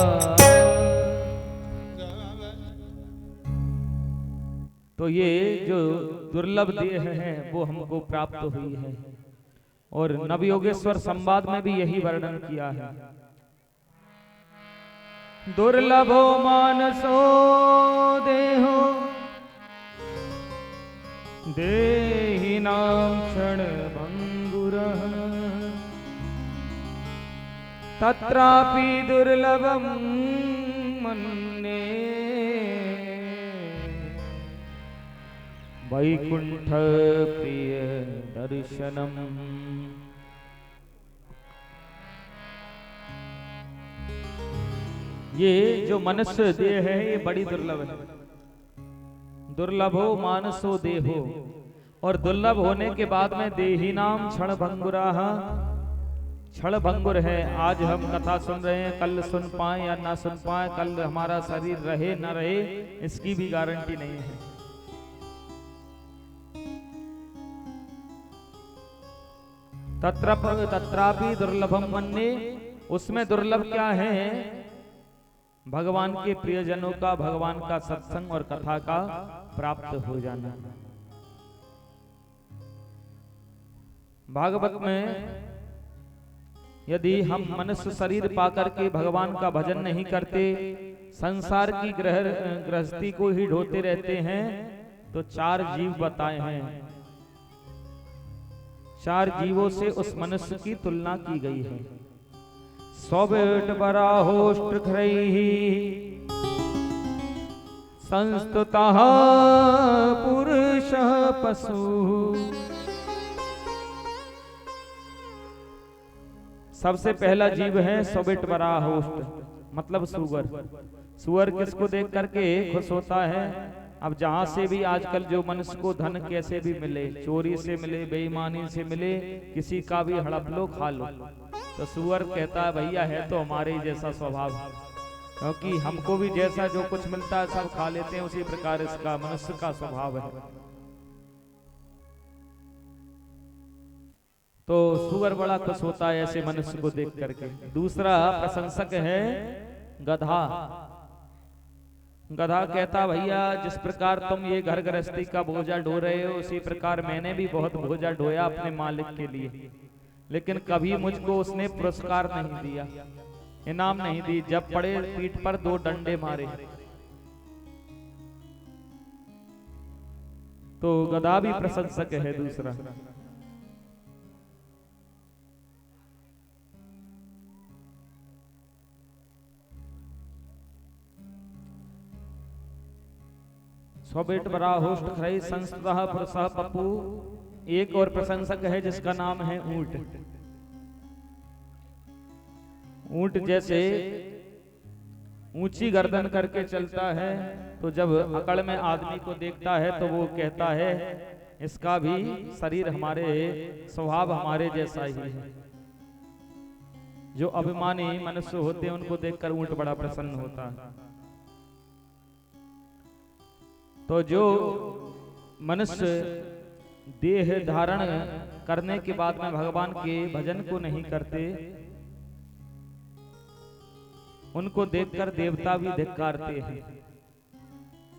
तो ये जो दुर्लभ देह है वो हमको प्राप्त हुई है, और नवयोगेश्वर संवाद में भी यही वर्णन किया है। दुर्लभो मानसो देहो देहिनां क्षण भंगुरः, तत्रापि दुर्लभं मन्ये वैकुंठ प्रिय दर्शनम। ये जो मनुष्य देह है ये बड़ी दुर्लभ है। दुर्लभो मानसो देहो, और दुर्लभ होने के बाद में देहिनाम क्षण भंगुराः, क्षण भंगुर है। आज हम कथा सुन रहे हैं, कल सुन पाए या ना सुन पाए, कल हमारा शरीर रहे ना रहे, इसकी भी गारंटी नहीं है। तत्रापि दुर्लभम मन्ये, उसमें दुर्लभ क्या है? भगवान के प्रियजनों का, भगवान का सत्संग और कथा का प्राप्त हो जाना। भागवत में यदि हम मनुष्य शरीर पाकर के भगवान का भजन नहीं करते, संसार की गृहस्थी को ही ढोते रहते हैं, तो 4 जीव बताए हैं। 4 जीवों से उस मनुष्य की तुलना की गई है। सौबेट बराहोष्ट ख्रैहि संस्तुतः पुरुषः पशु। सबसे पहला जीव है सौबेट बराहोष्ट, मतलब सुअर। सुअर किसको देख करके खुश होता है? अब जहां से भी आजकल जो मनुष्य को धन कैसे भी मिले, चोरी से मिले, बेईमानी से मिले, किसी का भी हड़प लो, खा लो, तो सुअर कहता है भैया है तो हमारे ही जैसा स्वभाव, क्योंकि हमको भी जैसा जो कुछ मिलता है सब खा लेते हैं, उसी प्रकार इसका मनुष्य का स्वभाव है। तो सुअर बड़ा खुश होता है ऐसे मनुष्य को देख करके। दूसरा प्रशंसक है गधा। गधा कहता भैया जिस प्रकार तुम ये घर गृहस्थी का बोझा ढो रहे हो, उसी प्रकार मैंने भी बहुत बोझा ढोया अपने मालिक के लिए, लेकिन कभी मुझको उसने पुरस्कार नहीं दिया, इनाम नहीं दी। जब पड़े पीठ पर 2 डंडे मारे। तो गधा भी प्रशंसक है दूसरा। स्वबेट बरा होस्ट खरई संस्कृतः पुरुषः पप्पू। एक और प्रशंसक है जिसका नाम है ऊंट। ऊंट जैसे ऊंची गर्दन करके चलता है तो जब अकड़ में आदमी को देखता है तो वो कहता है इसका भी शरीर हमारे स्वभाव हमारे जैसा ही है। जो अभिमानी मनुष्य होते हैं उनको देखकर ऊंट बड़ा प्रसन्न होता है। तो जो मनुष्य देह धारण करने के बाद में भगवान के भजन को नहीं करते, उनको देखकर देवता भी धिक्कारते हैं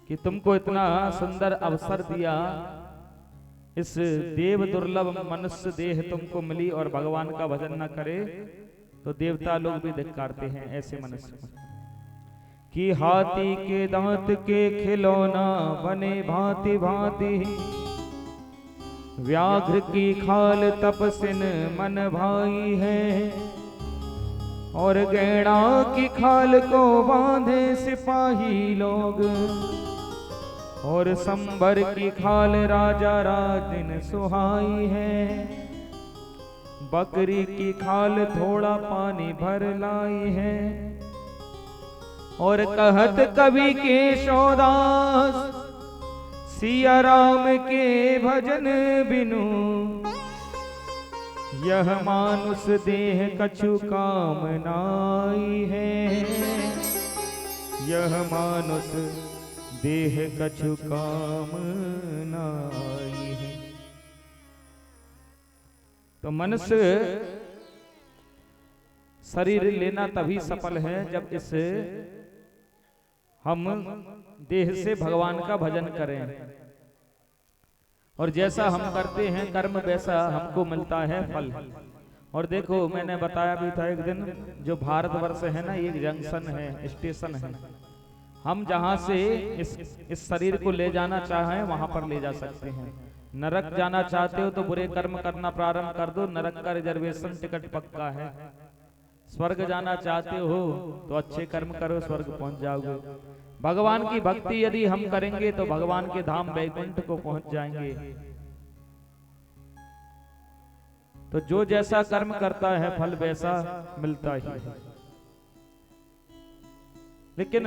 कि तुमको इतना सुंदर अवसर दिया, इस देव दुर्लभ मनुष्य देह तुमको मिली और भगवान का भजन न करे, तो देवता लोग भी धिक्कारते हैं ऐसे मनुष्य को। कि हाथी के दांत के खिलौना बने भांति भांति, व्याघ्र की खाल तपसिन मन भाई है, और गैड़ा की खाल को बांधे सिपाही लोग, और संबर की खाल राजा राजन सुहाई है, बकरी की खाल थोड़ा पानी भर लाई है, और कहत कवि केशवदास सिया राम के भजन बिनु, यह मानुष देह कछु काम नाई है, यह मानुष देह कछु काम नाई है। तो मनुष्य शरीर लेना तभी सफल है जब इस हम देह से भगवान का भजन करें, और जैसा हम करते हैं कर्म वैसा हमको मिलता है फल। और देखो मैंने बताया भी था एक दिन, जो भारतवर्ष है ना, एक जंक्शन है, स्टेशन है। हम जहां से इस शरीर को ले जाना चाहें वहां पर ले जा सकते हैं। नरक जाना चाहते हो तो बुरे कर्म करना प्रारंभ कर दो, नरक का रिजर्वेशन टिकट पक्का है। स्वर्ग जाना चाहते हो तो अच्छे कर्म करो, स्वर्ग पहुंच जाओगे। भगवान की भक्ति यदि हम करेंगे तो भगवान के धाम वैकुंठ को पहुंच जाएंगे। तो जो जैसा कर्म करता है फल वैसा मिलता ही है। लेकिन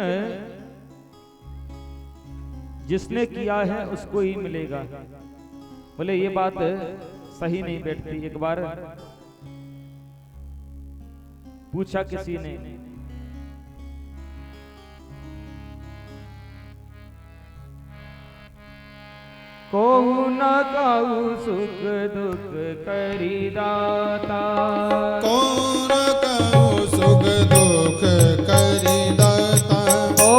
जिसने किया है उसको ही मिलेगा। बोले ये बात सही नहीं बैठती। एक बार पूछा किसी ने, को न काऊ सुख दुख करी दाता, को न काऊ सुख दुख करी दाता, को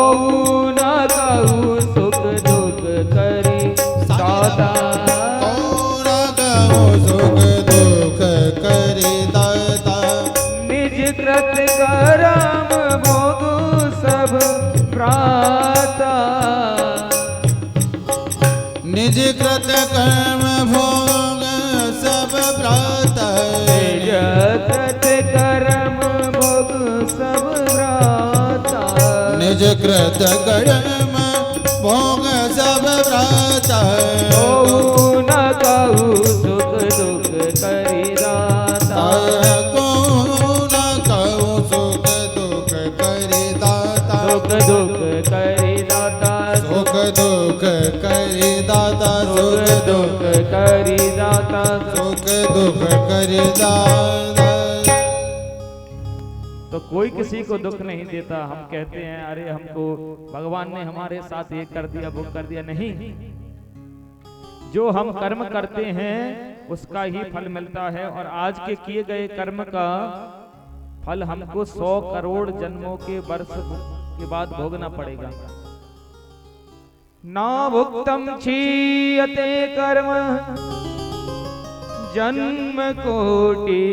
न काऊ सुख दुख करी दाता, को न काऊ सुख दुख करी दाता, निज कृत करम भोग सब प्राता, निज कृत कर्म भोग सब प्राता, निज कृत कर्म भोग सब प्राता, निज कृत कर्म भोग सब प्राता, को न काऊ सुख दुख करी दाता, को न काऊ सुख दुख करी दाता, सुख दुख करी दाता, सुख दुख करी दाता, सुख दुख करी दाता, सुख दुख करी दाता। तो कोई किसी को दुख नहीं देता। हम कहते हैं अरे हमको भगवान ने हमारे साथ ये कर दिया वो कर दिया, नहीं। जो हम कर्म करते हैं उसका ही फल मिलता है, और आज के किए गए कर्म का फल हमको 100 करोड़ जन्मों के वर्ष के बाद भोगना पड़ेगा। ना भुक्तम क्षीयते कर्म जन्म कोटि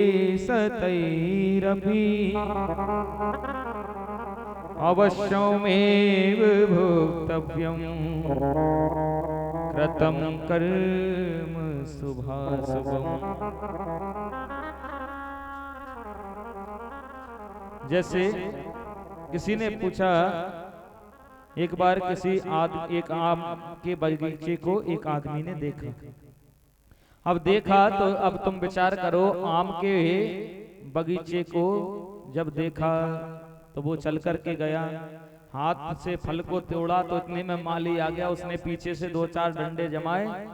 सतैरपि, अवश्यमेव भोक्तव्यं कृतं कर्म शुभाशुभम्। जैसे किसी ने पूछा एक बार एक आम के बगीचे को एक आदमी ने देखा। अब देखा तो अब तुम विचार करो, आम के बगीचे को जब देखा तो वो चल करके गया, हाथ से फल को तोड़ा तो इतने में माली आ गया। उसने पीछे से 2-4 डंडे जमाए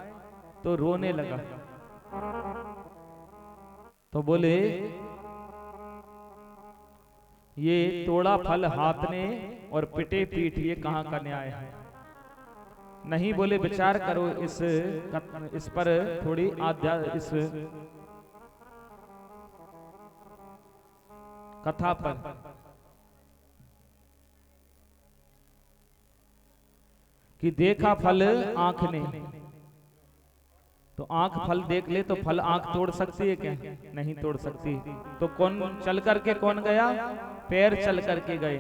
तो रोने लगा। तो बोले ये तोड़ा फल हाथ ने और पिटे पीठ, ये कहां का न्याय है? नहीं, बोले विचार करो इस पर थोड़ी इस कथा पर। कि देखा फल आंख ने, तो आंख फल देख ले तो फल आंख तोड़ सकती है क्या? नहीं तोड़ सकती। तो कौन चल करके कौन गया? पैर चल करके गए।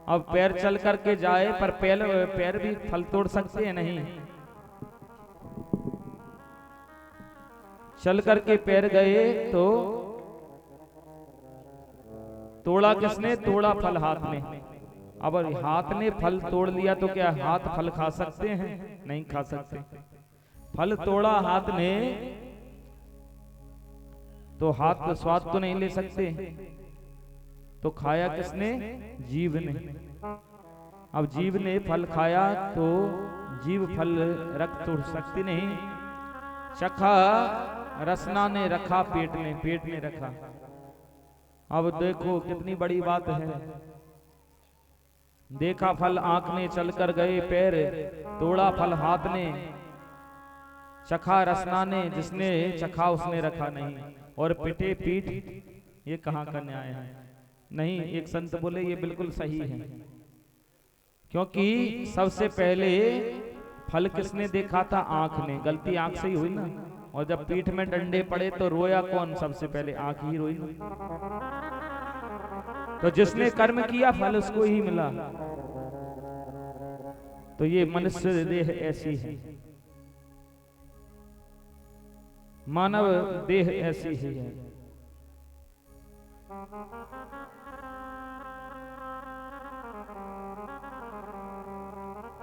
अब पैर चल करके जाए पर पैर भी फल तोड़ सकते हैं? नहीं। चल करके पैर गए तो तोड़ा किसने? तोड़ा फल हाथ ने। अब हाथ ने फल तोड़ लिया तो क्या हाथ फल खा सकते हैं? नहीं खा सकते। फल तोड़ा हाथ ने तो हाथ तो स्वाद तो नहीं ले सकते, तो खाया किसने? जीव ने। अब जीव ने फल खाया तो जीव फल रख तोड़ सकती नहीं। चखा रसना ने रखा पेट में रखा। अब देखो कितनी बड़ी बात है। देखा फल आंख ने, चल कर गए पैर, तोड़ा फल हाथ ने, चखा रसना ने, जिसने चखा उसने रखा नहीं, और पिटे पीठ, ये कहां का न्याय है? नहीं। एक संत बोले ये बिल्कुल सही है, क्योंकि सबसे पहले फल किसने देखा था? आंख ने। गलती आंख से ही हुई ना। और जब पीठ में डंडे पड़े तो रोया कौन? सबसे पहले आंख ही रोई। तो जिसने कर्म किया फल उसको ही मिला। तो ये मनुष्य देह ऐसी है, मानव देह ऐसी ही है।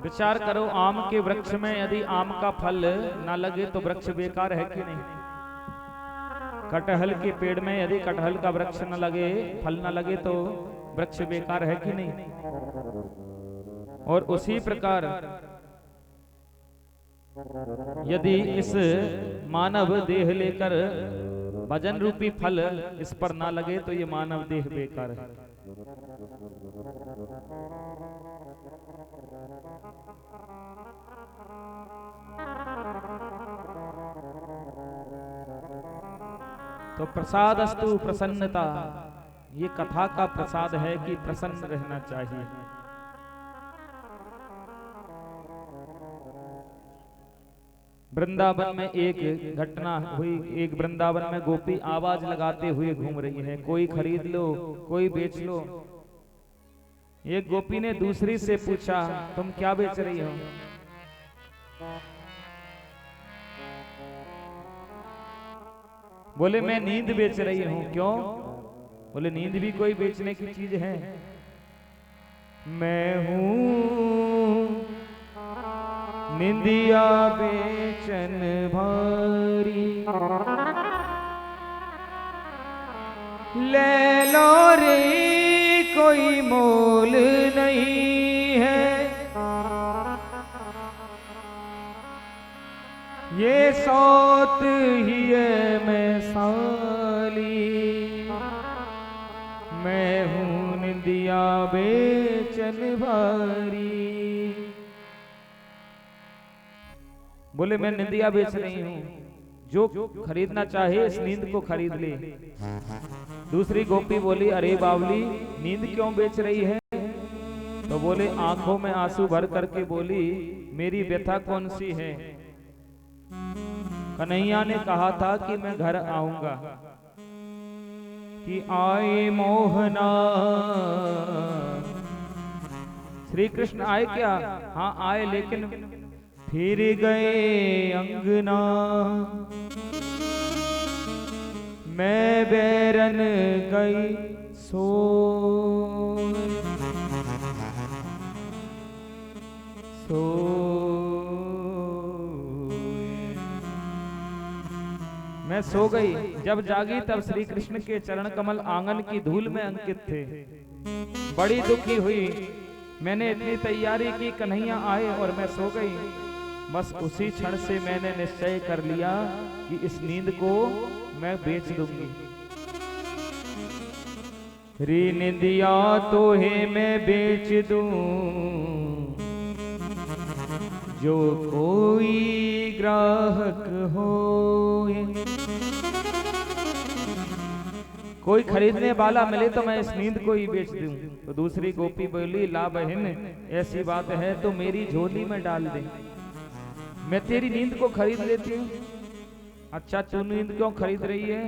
विचार करो, आम के वृक्ष में यदि आम का फल ना लगे तो वृक्ष बेकार है कि नहीं? कटहल के पेड़ में यदि कटहल का वृक्ष न लगे, फल न लगे तो वृक्ष बेकार है कि नहीं? और उसी प्रकार यदि इस मानव देह लेकर भजन रूपी फल इस पर ना लगे तो ये मानव देह बेकार है। तो प्रसाद अस्तु प्रसन्नता, ये कथा का प्रसाद है कि प्रसन्न रहना चाहिए। वृंदावन में एक घटना हुई। एक वृंदावन में गोपी आवाज लगाते हुए घूम रही है, कोई खरीद लो, कोई बेच लो। एक गोपी ने दूसरी से पूछा, तुम क्या बेच रही हो? बोले मैं नींद बेच रही हूं। क्यों? बोले नींद भी कोई बेचने की चीज है। मैं हूं निंदिया बेचन भारी, ले लो रे कोई मोल नहीं है। ये सौत ही है मैं साली, मैं हूं निंदिया बेचन भारी। बोले मैं निंदिया बेच रही हूं, जो खरीदना चाहे इस नींद को खरीद ले। दूसरी गोपी बोली, अरे बावली नींद क्यों बेच रही है? तो बोले आंखों में आंसू भर करके बोली, मेरी व्यथा कौन सी है? कन्हैया ने कहा था कि मैं घर आऊंगा, कि आए मोहना। श्री कृष्ण आए क्या? हाँ आए, लेकिन फिर गए अंगना। मैं बैरन गई सो, मैं सो गई, जब जागी तब श्री कृष्ण के चरण कमल आंगन की धूल में अंकित थे। बड़ी दुखी हुई, मैंने इतनी तैयारी की, कन्हैया आए और मैं सो गई। बस उसी क्षण से मैंने निश्चय कर लिया कि इस नींद को मैं बेच दूंगी। री निंदिया तो है मैं बेच दूं, जो कोई ग्राहक हो। कोई खरीदने वाला मिले तो मैं इस नींद को ही बेच दूं। तो दूसरी गोपी बोली, ला बहन, ऐसी बात है तो मेरी झोली में डाल दे, मैं तेरी नींद को खरीद लेती हूँ। अच्छा, तू नींद क्यों खरीद रही है?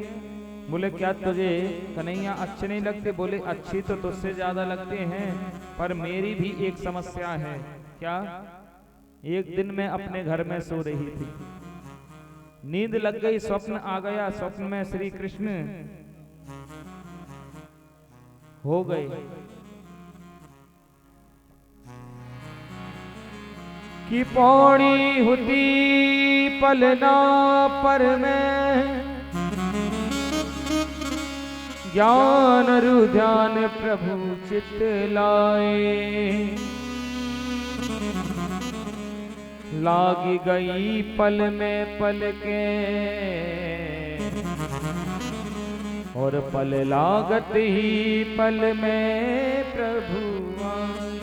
बोले, क्या तुझे कन्हैया अच्छे नहीं लगते? बोले, अच्छी तो तुझसे ज्यादा लगते हैं, पर मेरी भी एक समस्या है। क्या? एक दिन मैं अपने घर में सो रही थी, नींद लग गई, स्वप्न आ गया। स्वप्न में श्री कृष्ण हो गए कि पौड़ी होती पलना पर मैं, ज्ञान रुध्यान प्रभु चित लाए। लागी गई पल में पल के, और पल लागत ही पल में प्रभु आए।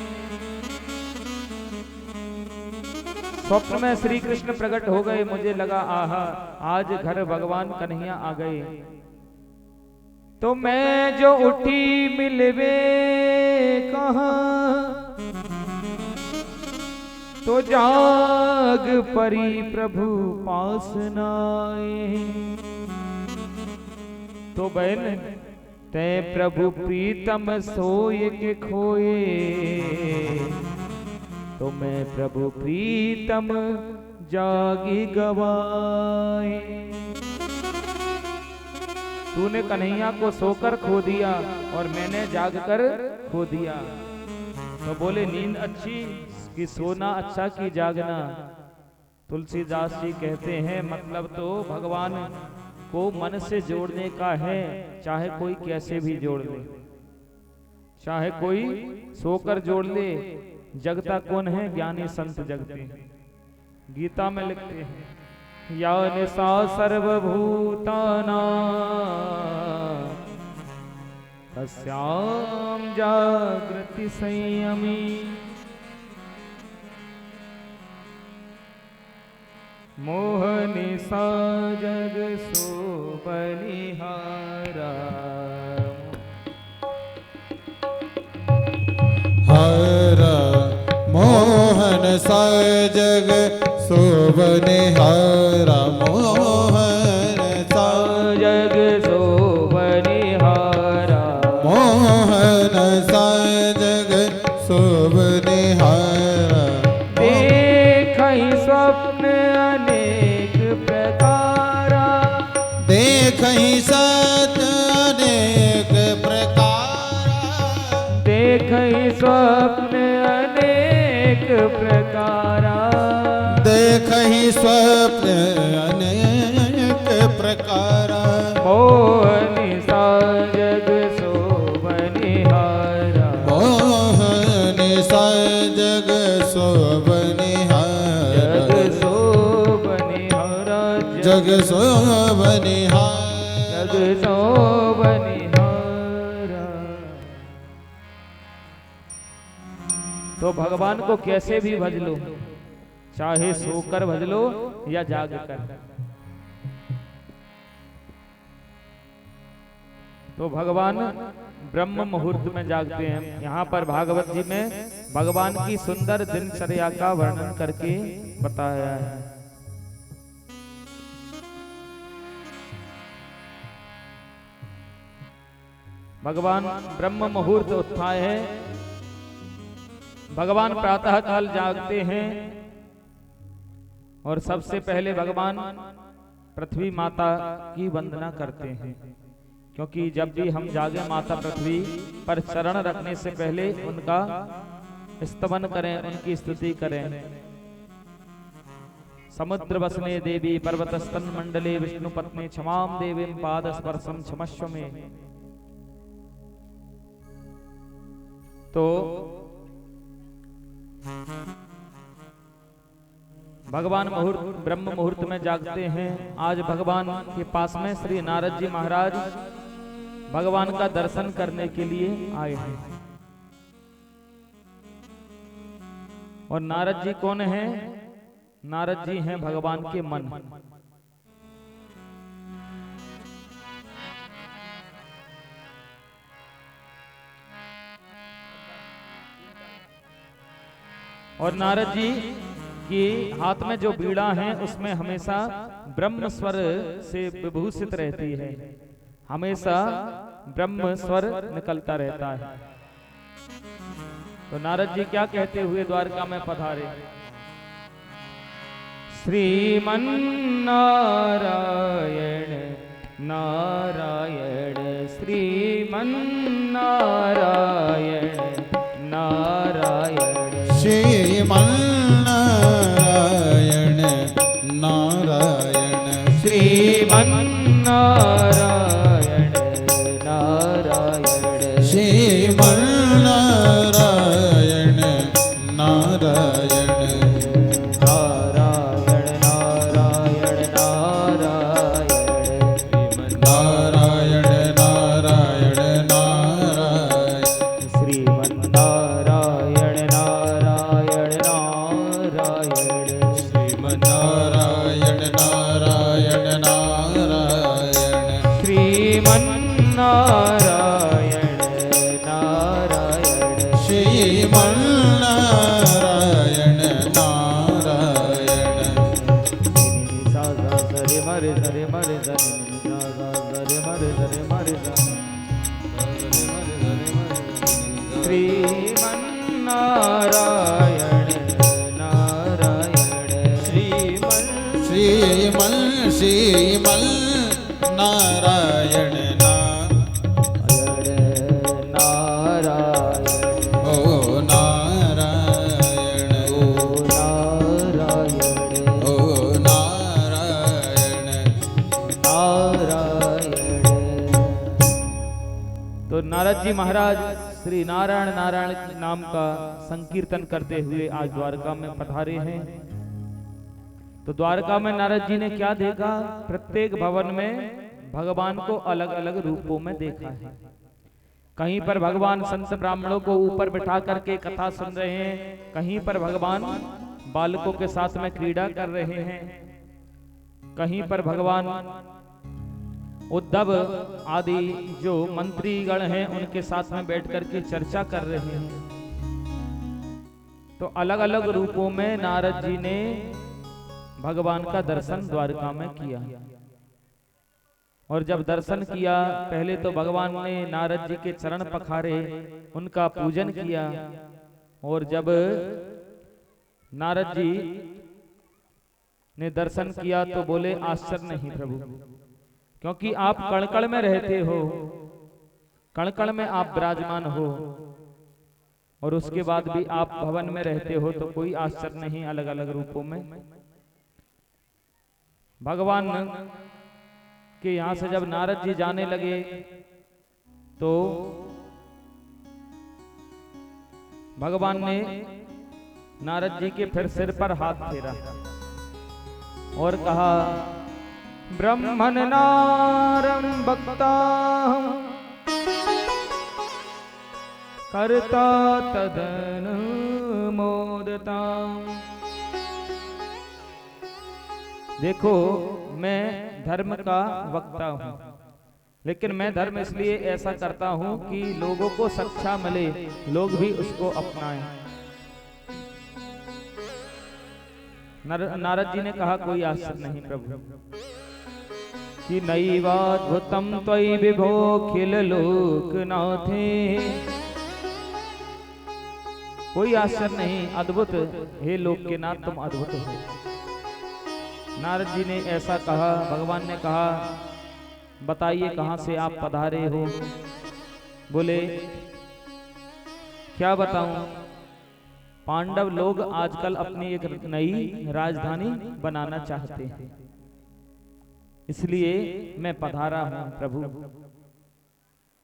स्वप्न में श्री कृष्ण प्रकट हो गए। मुझे लगा, आहा, आज घर भगवान कन्हैया आ गए। तो मैं जो उठी मिलवे कहाँ, तो जाग परी प्रभु पास नाए। तो बहन, ते प्रभु प्रीतम सोए के खोए, तो मैं प्रभु प्रीतम जागी गवाए। तूने कन्हैया को सोकर खो दिया और मैंने जागकर खो दिया। तो बोले, नींद अच्छी कि सोना अच्छा कि जागना? तुलसीदास जी कहते हैं, मतलब तो भगवान को मन से जोड़ने का है, चाहे कोई कैसे भी जोड़ ले, चाहे कोई सोकर जोड़ ले। जगता कौन है? ज्ञानी संत जगते हैं। गीता में लिखते हैं, या निशा सर्वभूताना तस्याम जागृति संयमी। मोहनिशा जग सो बलिहारा। हारा मोहन सा जग शोभनिहारा। मोहन सा जग शोभनिहारा। मोहन सा जग शोभनिहारा। देखहि स्वप्न अनेक प्रकारा। देखहि सत अनेक प्रकारा। देखहि स्वप्न अनेक प्रकारा। देखहि स्वप्न अनेक प्रकारा। मोहनिशा जग शोभनिहारा। मोहनिशा जग शोभनिहारा। जग शोभनिहारा। जग शोभनिहारा। जग शोभनिहारा। तो भगवान को कैसे भी भज लो, चाहे सोकर भज लो या जाग कर। तो भगवान ब्रह्म मुहूर्त में जागते हैं। यहाँ पर भागवत जी में भगवान की सुंदर दिनचर्या का वर्णन करके बताया है। भगवान ब्रह्म मुहूर्त उत्थाय है। भगवान प्रातः काल जागते हैं और सबसे पहले भगवान पृथ्वी माता की वंदना करते हैं, क्योंकि जब भी हम जागे माता पृथ्वी पर चरण रखने से पहले उनका स्तवन करें, उनकी स्तुति करें। समुद्र वसने देवी पर्वत स्तन मंडले विष्णु पत्नी क्षमाम देवीं पाद स्पर्शम क्षमस्व में। तो भगवान ब्रह्म मुहूर्त में जागते हैं। आज भगवान के पास में श्री नारद जी महाराज भगवान का दर्शन करने के लिए आए हैं। और नारद जी कौन हैं? नारद जी हैं भगवान के मन। और नारद जी की हाथ में जो बीड़ा है उसमें हमेशा ब्रह्म स्वर से विभूषित रहती है, हमेशा ब्रह्म स्वर निकलता रहता है। तो नारद जी क्या कहते हुए द्वारका में पधारे? श्रीमन नारायण नारायण श्रीमन नारायण नारायण श्रीमन नारायण नारायण श्रीमन नारायण नारायण श्रीमन नारायण नारायण श्रीमन नारायण नारायण ओ नारायण ओ नारायण ओ नारायण नारायण। तो नारद जी महाराज श्री नारायण नारायण नाम का संकीर्तन करते हुए आज द्वारका में पधारे हैं। तो द्वारका में नारद जी ने क्या देखा? प्रत्येक भवन में भगवान को अलग अलग रूपों में देखा है। कहीं पर भगवान संत ब्राह्मणों को ऊपर बिठा करके कथा सुन रहे हैं, कहीं पर भगवान बालकों के साथ में क्रीड़ा कर रहे हैं, कहीं पर भगवान उद्धव आदि जो मंत्रीगण हैं उनके साथ में बैठ करके चर्चा कर रहे हैं। तो अलग अलग रूपों में नारद जी ने भगवान का दर्शन द्वारका में किया। और जब दर्शन किया, पहले तो भगवान ने नारद जी के चरण पखारे, उनका पूजन किया। और जब नारद जी ने दर्शन किया तो बोले आश्चर्य नहीं प्रभु, क्योंकि आप कणकण में रहते हो, कणकण में आप विराजमान हो और उसके बाद भी आप भवन में रहते हो, तो कोई आश्चर्य नहीं अलग अलग रूपों में। भगवान के यहां से जब नारद जी जाने लगे तो भगवान ने नारद जी के फिर सिर पर हाथ फेरा और कहा ब्रह्मन नारं भक्ताहं कर्ता तदन मोदता। देखो मैं धर्म का वक्ता हूं, लेकिन मैं धर्म इसलिए ऐसा करता हूं कि लोगों को शिक्षा मिले, लोग भी उसको अपनाएं। नारद जी ने कहा कोई आश्चर्य नहीं प्रभु, कि नैवाद्भुतं त्वयि विभो खिल लोकनाथे। कोई आश्चर्य नहीं, अद्भुत हे लोक के नाथ तुम अद्भुत हो। नारद जी ने ऐसा कहा। भगवान ने कहा बताइए कहां से आप पधारे हो? बोले क्या बताऊं, पांडव लोग आजकल अपनी एक नई राजधानी बनाना चाहते हैं, इसलिए मैं पधारा हूं प्रभु।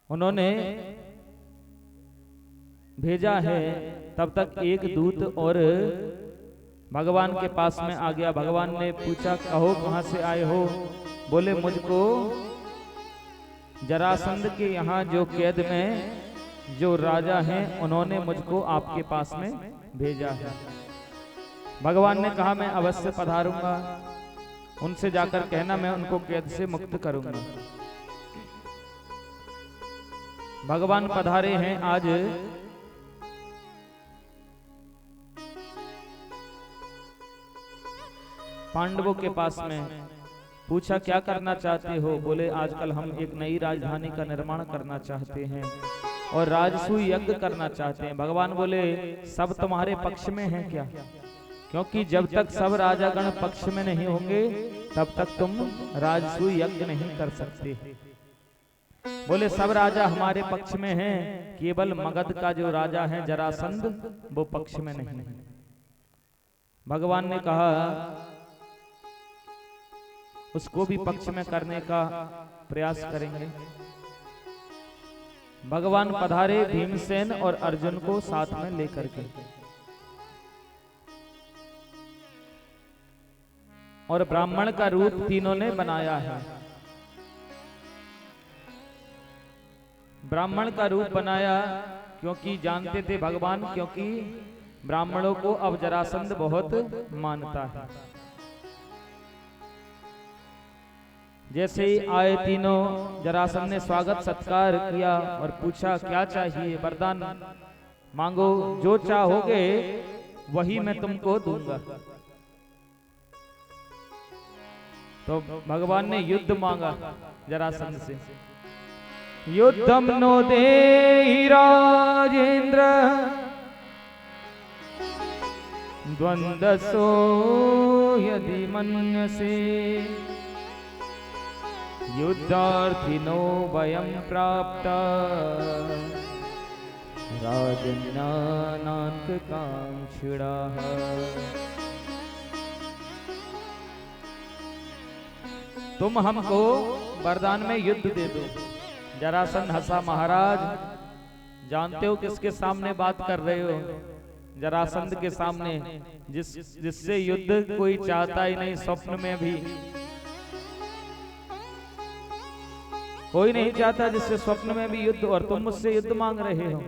उन्होंने भेजा है। तब तक एक दूत और भगवान के पास में आ गया। भगवान ने पूछा, कहो कहां से आए हो? बोले, मुझको जरासंध के यहाँ जो कैद में जो राजा हैं उन्होंने मुझको आपके पास में भेजा है। भगवान ने कहा, मैं अवश्य पधारूंगा। उनसे जाकर कहना मैं उनको कैद से मुक्त करूंगा। भगवान पधारे हैं आज पांडवों के पास में। पूछा, क्या करना चाहते हो? बोले, आजकल हम एक नई राजधानी का निर्माण करना चाहते हैं और राजसूय यज्ञ करना चाहते हैं। भगवान बोले, सब तुम्हारे पक्ष में हैं क्या? क्योंकि जब तक सब राजागण पक्ष में नहीं होंगे तब तक तुम राजसूय यज्ञ नहीं कर सकते। बोले, सब राजा हमारे पक्ष में हैं, केवल मगध का जो राजा है जरासंध वो पक्ष में नहीं है। भगवान ने कहा, उसको भी पक्ष में करने का प्रयास करेंगे। भगवान पधारे भीमसेन और अर्जुन को साथ में लेकर के, और ब्राह्मण का रूप तीनों ने बनाया है। ब्राह्मण का रूप बनाया क्योंकि जानते थे भगवान, क्योंकि ब्राह्मणों को अब जरासंध बहुत मानता है। जैसे ही आए तीनों, जरासंध ने स्वागत सत्कार किया और पूछा, क्या चाहिए? वरदान मांगो, जो चाहोगे वही मैं तुमको दूंगा। तो भगवान ने युद्ध मांगा जरासंध से। युद्धम नो देहि राजेंद्र द्वंद्वसो यदि मन्यसे युद्धार्थिनो वयं प्राप्ता राजन्यानांक कांक्षिणाः। तुम हमको वरदान में युद्ध दे दो। जरासंध हंसा, महाराज जानते हो किसके सामने बात कर रहे हो? जरासंध के सामने, जिससे युद्ध कोई चाहता ही नहीं, स्वप्न में भी कोई नहीं चाहता, जिससे स्वप्न में भी युद्ध, और तुम मुझसे युद्ध मांग रहे हो।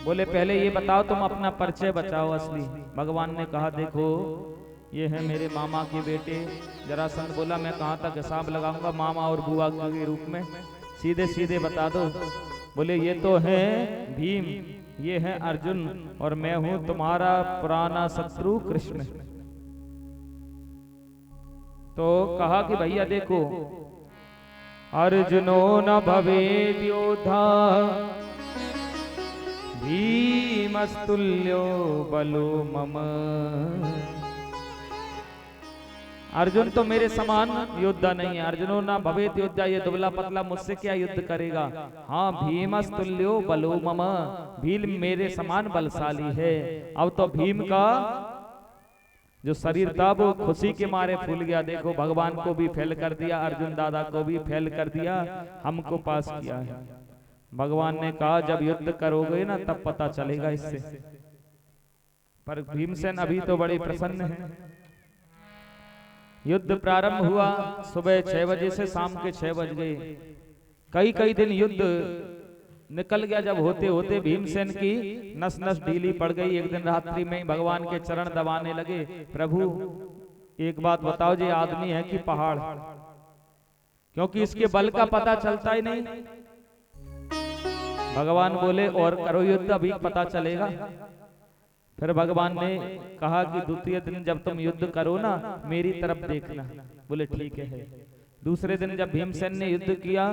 बोले, पहले ये बताओ, तुम अपना परिचय बचाओ असली। भगवान ने कहा, देखो ये है मेरे मामा के बेटे। जरासंध बोला, मैं कहां तक हिसाब लगाऊंगा मामा और बुआ के रूप में, सीधे सीधे बता दो। बोले, ये तो है भीम, ये है अर्जुन, और मैं हूं तुम्हारा पुराना शत्रु कृष्ण। तो कहा कि भैया देखो, अर्जुनो न भवेद योद्धा भीमस्तुल्यो बलो मम। अर्जुन तो मेरे समान योद्धा नहीं है। अर्जुनो ना भवेत योद्धा, ये दुबला पतला मुझसे क्या युद्ध करेगा? हाँ, भीमस्तुल्यो बलो मम, भीम मेरे समान बलशाली है। अब तो भीम का जो शरीर था वो खुशी के मारे फूल गया। देखो, भगवान को भी फेल कर दिया, अर्जुन दादा को भी फेल कर दिया, हमको पास किया है। भगवान ने कहा, जब युद्ध करोगे ना तब पता चलेगा इससे। पर भीमसेन अभी तो बड़े प्रसन्न हैं। युद्ध प्रारंभ हुआ सुबह 6 बजे से शाम के 6 बज गए। कई दिन युद्ध निकल गया। जब होते होते भीमसेन की नस नस ढीली पड़ गई। एक दिन रात्रि में भगवान के चरण दबाने लगे। प्रभु एक बात बताओ, ये आदमी है कि पहाड़? क्योंकि इसके बल का पता चलता ही नहीं। भगवान बोले, और करो युद्ध, अभी पता चलेगा। फिर भगवान ने कहा कि द्वितीय दिन जब तुम युद्ध करो ना, मेरी तरफ देखना। बोले ठीक है। दूसरे दिन जब भीमसेन ने युद्ध किया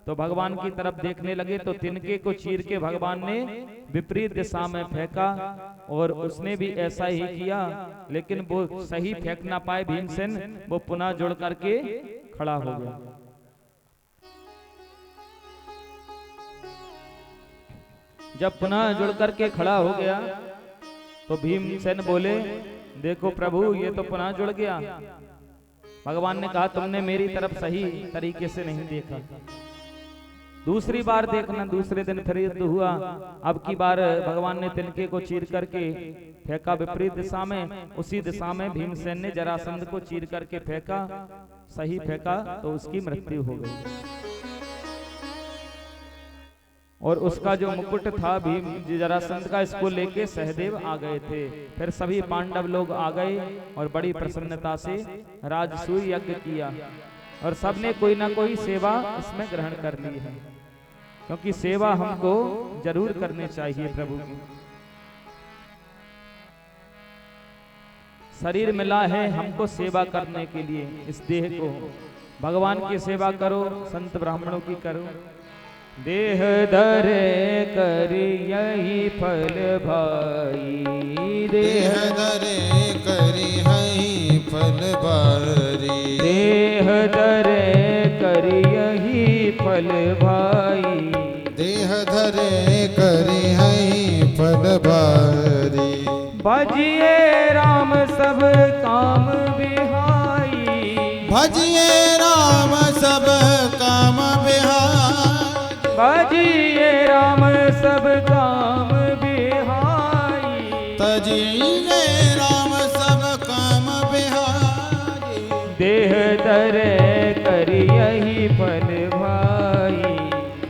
तो भगवान की तरफ देखने लगे, तो तिनके को चीर के भगवान ने विपरीत दिशा में फेंका, और उसने भी ऐसा ही किया, लेकिन वो सही फेंक ना पाए भीमसेन, वो पुनः जुड़ करके खड़ा हो गया। जब पुनः जुड़ करके खड़ा हो गया तो भीमसेन बोले, देखो प्रभु ये तो पुनः जुड़ गया। भगवान ने कहा तुमने मेरी तरफ सही तरीके से नहीं देखा, दूसरी बार देखना। दूसरे दिन फिर युद्ध हुआ। अब की बार भगवान ने तिनके को चीर करके फेंका विपरीत दिशा में। उसी दिशा में भीमसेन ने जरासंध को चीर करके फेंका, सही फेंका तो उसकी मृत्यु हो गई। और उसका जो मुकुट था भीम जरासंध का, इसको लेके सहदेव आ गए थे। फिर सभी पांडव लोग आ गए और बड़ी प्रसन्नता से राजसूय यज्ञ किया और सबने कोई ना कोई सेवा इसमें ग्रहण कर ली है, क्योंकि सेवा हमको जरूर करनी चाहिए प्रभु की। शरीर मिला है हमको सेवा करने के लिए, इस देह को भगवान की सेवा करो, संत ब्राह्मणों की करो। देह धरे करी यही फल भाई, देह धरे करी हई फल बारी, देह धरे करी यही फल भाई, देह धरे करी हई फल बारी। भजिए राम सब काम बिहाई, भजिए राम सब काम बिहारी, भजिए राम सब काम बिहाई, तजिए राम सब काम बिहारी। देह धरे करी यही फल भाई,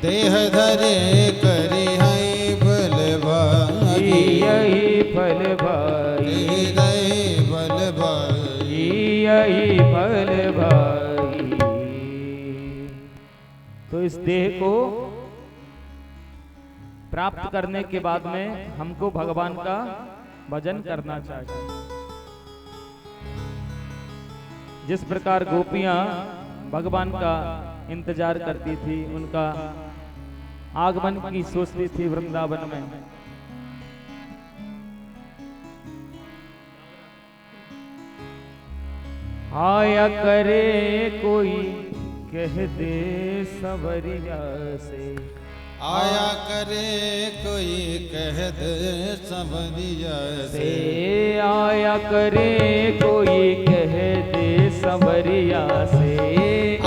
देह धरे करी हई फल भाई, यही फल भाई, हृदय बल भाई, यही फल भाई। तो इस देह को प्राप्त करने के बाद में हमको भगवान का भजन करना चाहिए। जिस प्रकार गोपियां भगवान का इंतजार करती थी, उनका आगमन की सोचती थी वृंदावन में, आया करे कोई कह दे सवरिया से, आया करे कोई कह दे सवरिया से, आया करे कोई कह दे सवरिया से,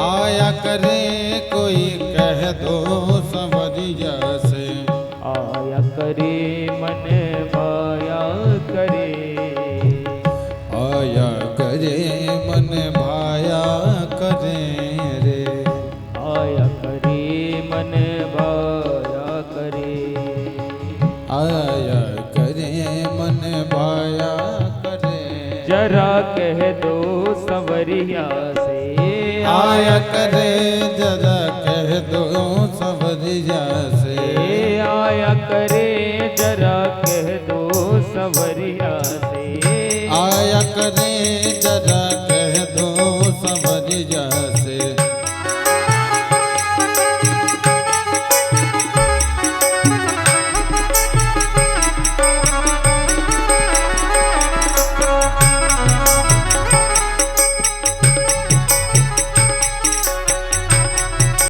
आया करे कोई कह दो सवरिया से, आया करे मन माया करे, आया करे मन भाया करे रे, आया करे मन भाया करे, आया करे मन भाया करे। जरा कह दो सवरिया से, आया करे जरा कह दो सवरिया से, आया करे जरा कह दो सवरिया से, आया करे जरा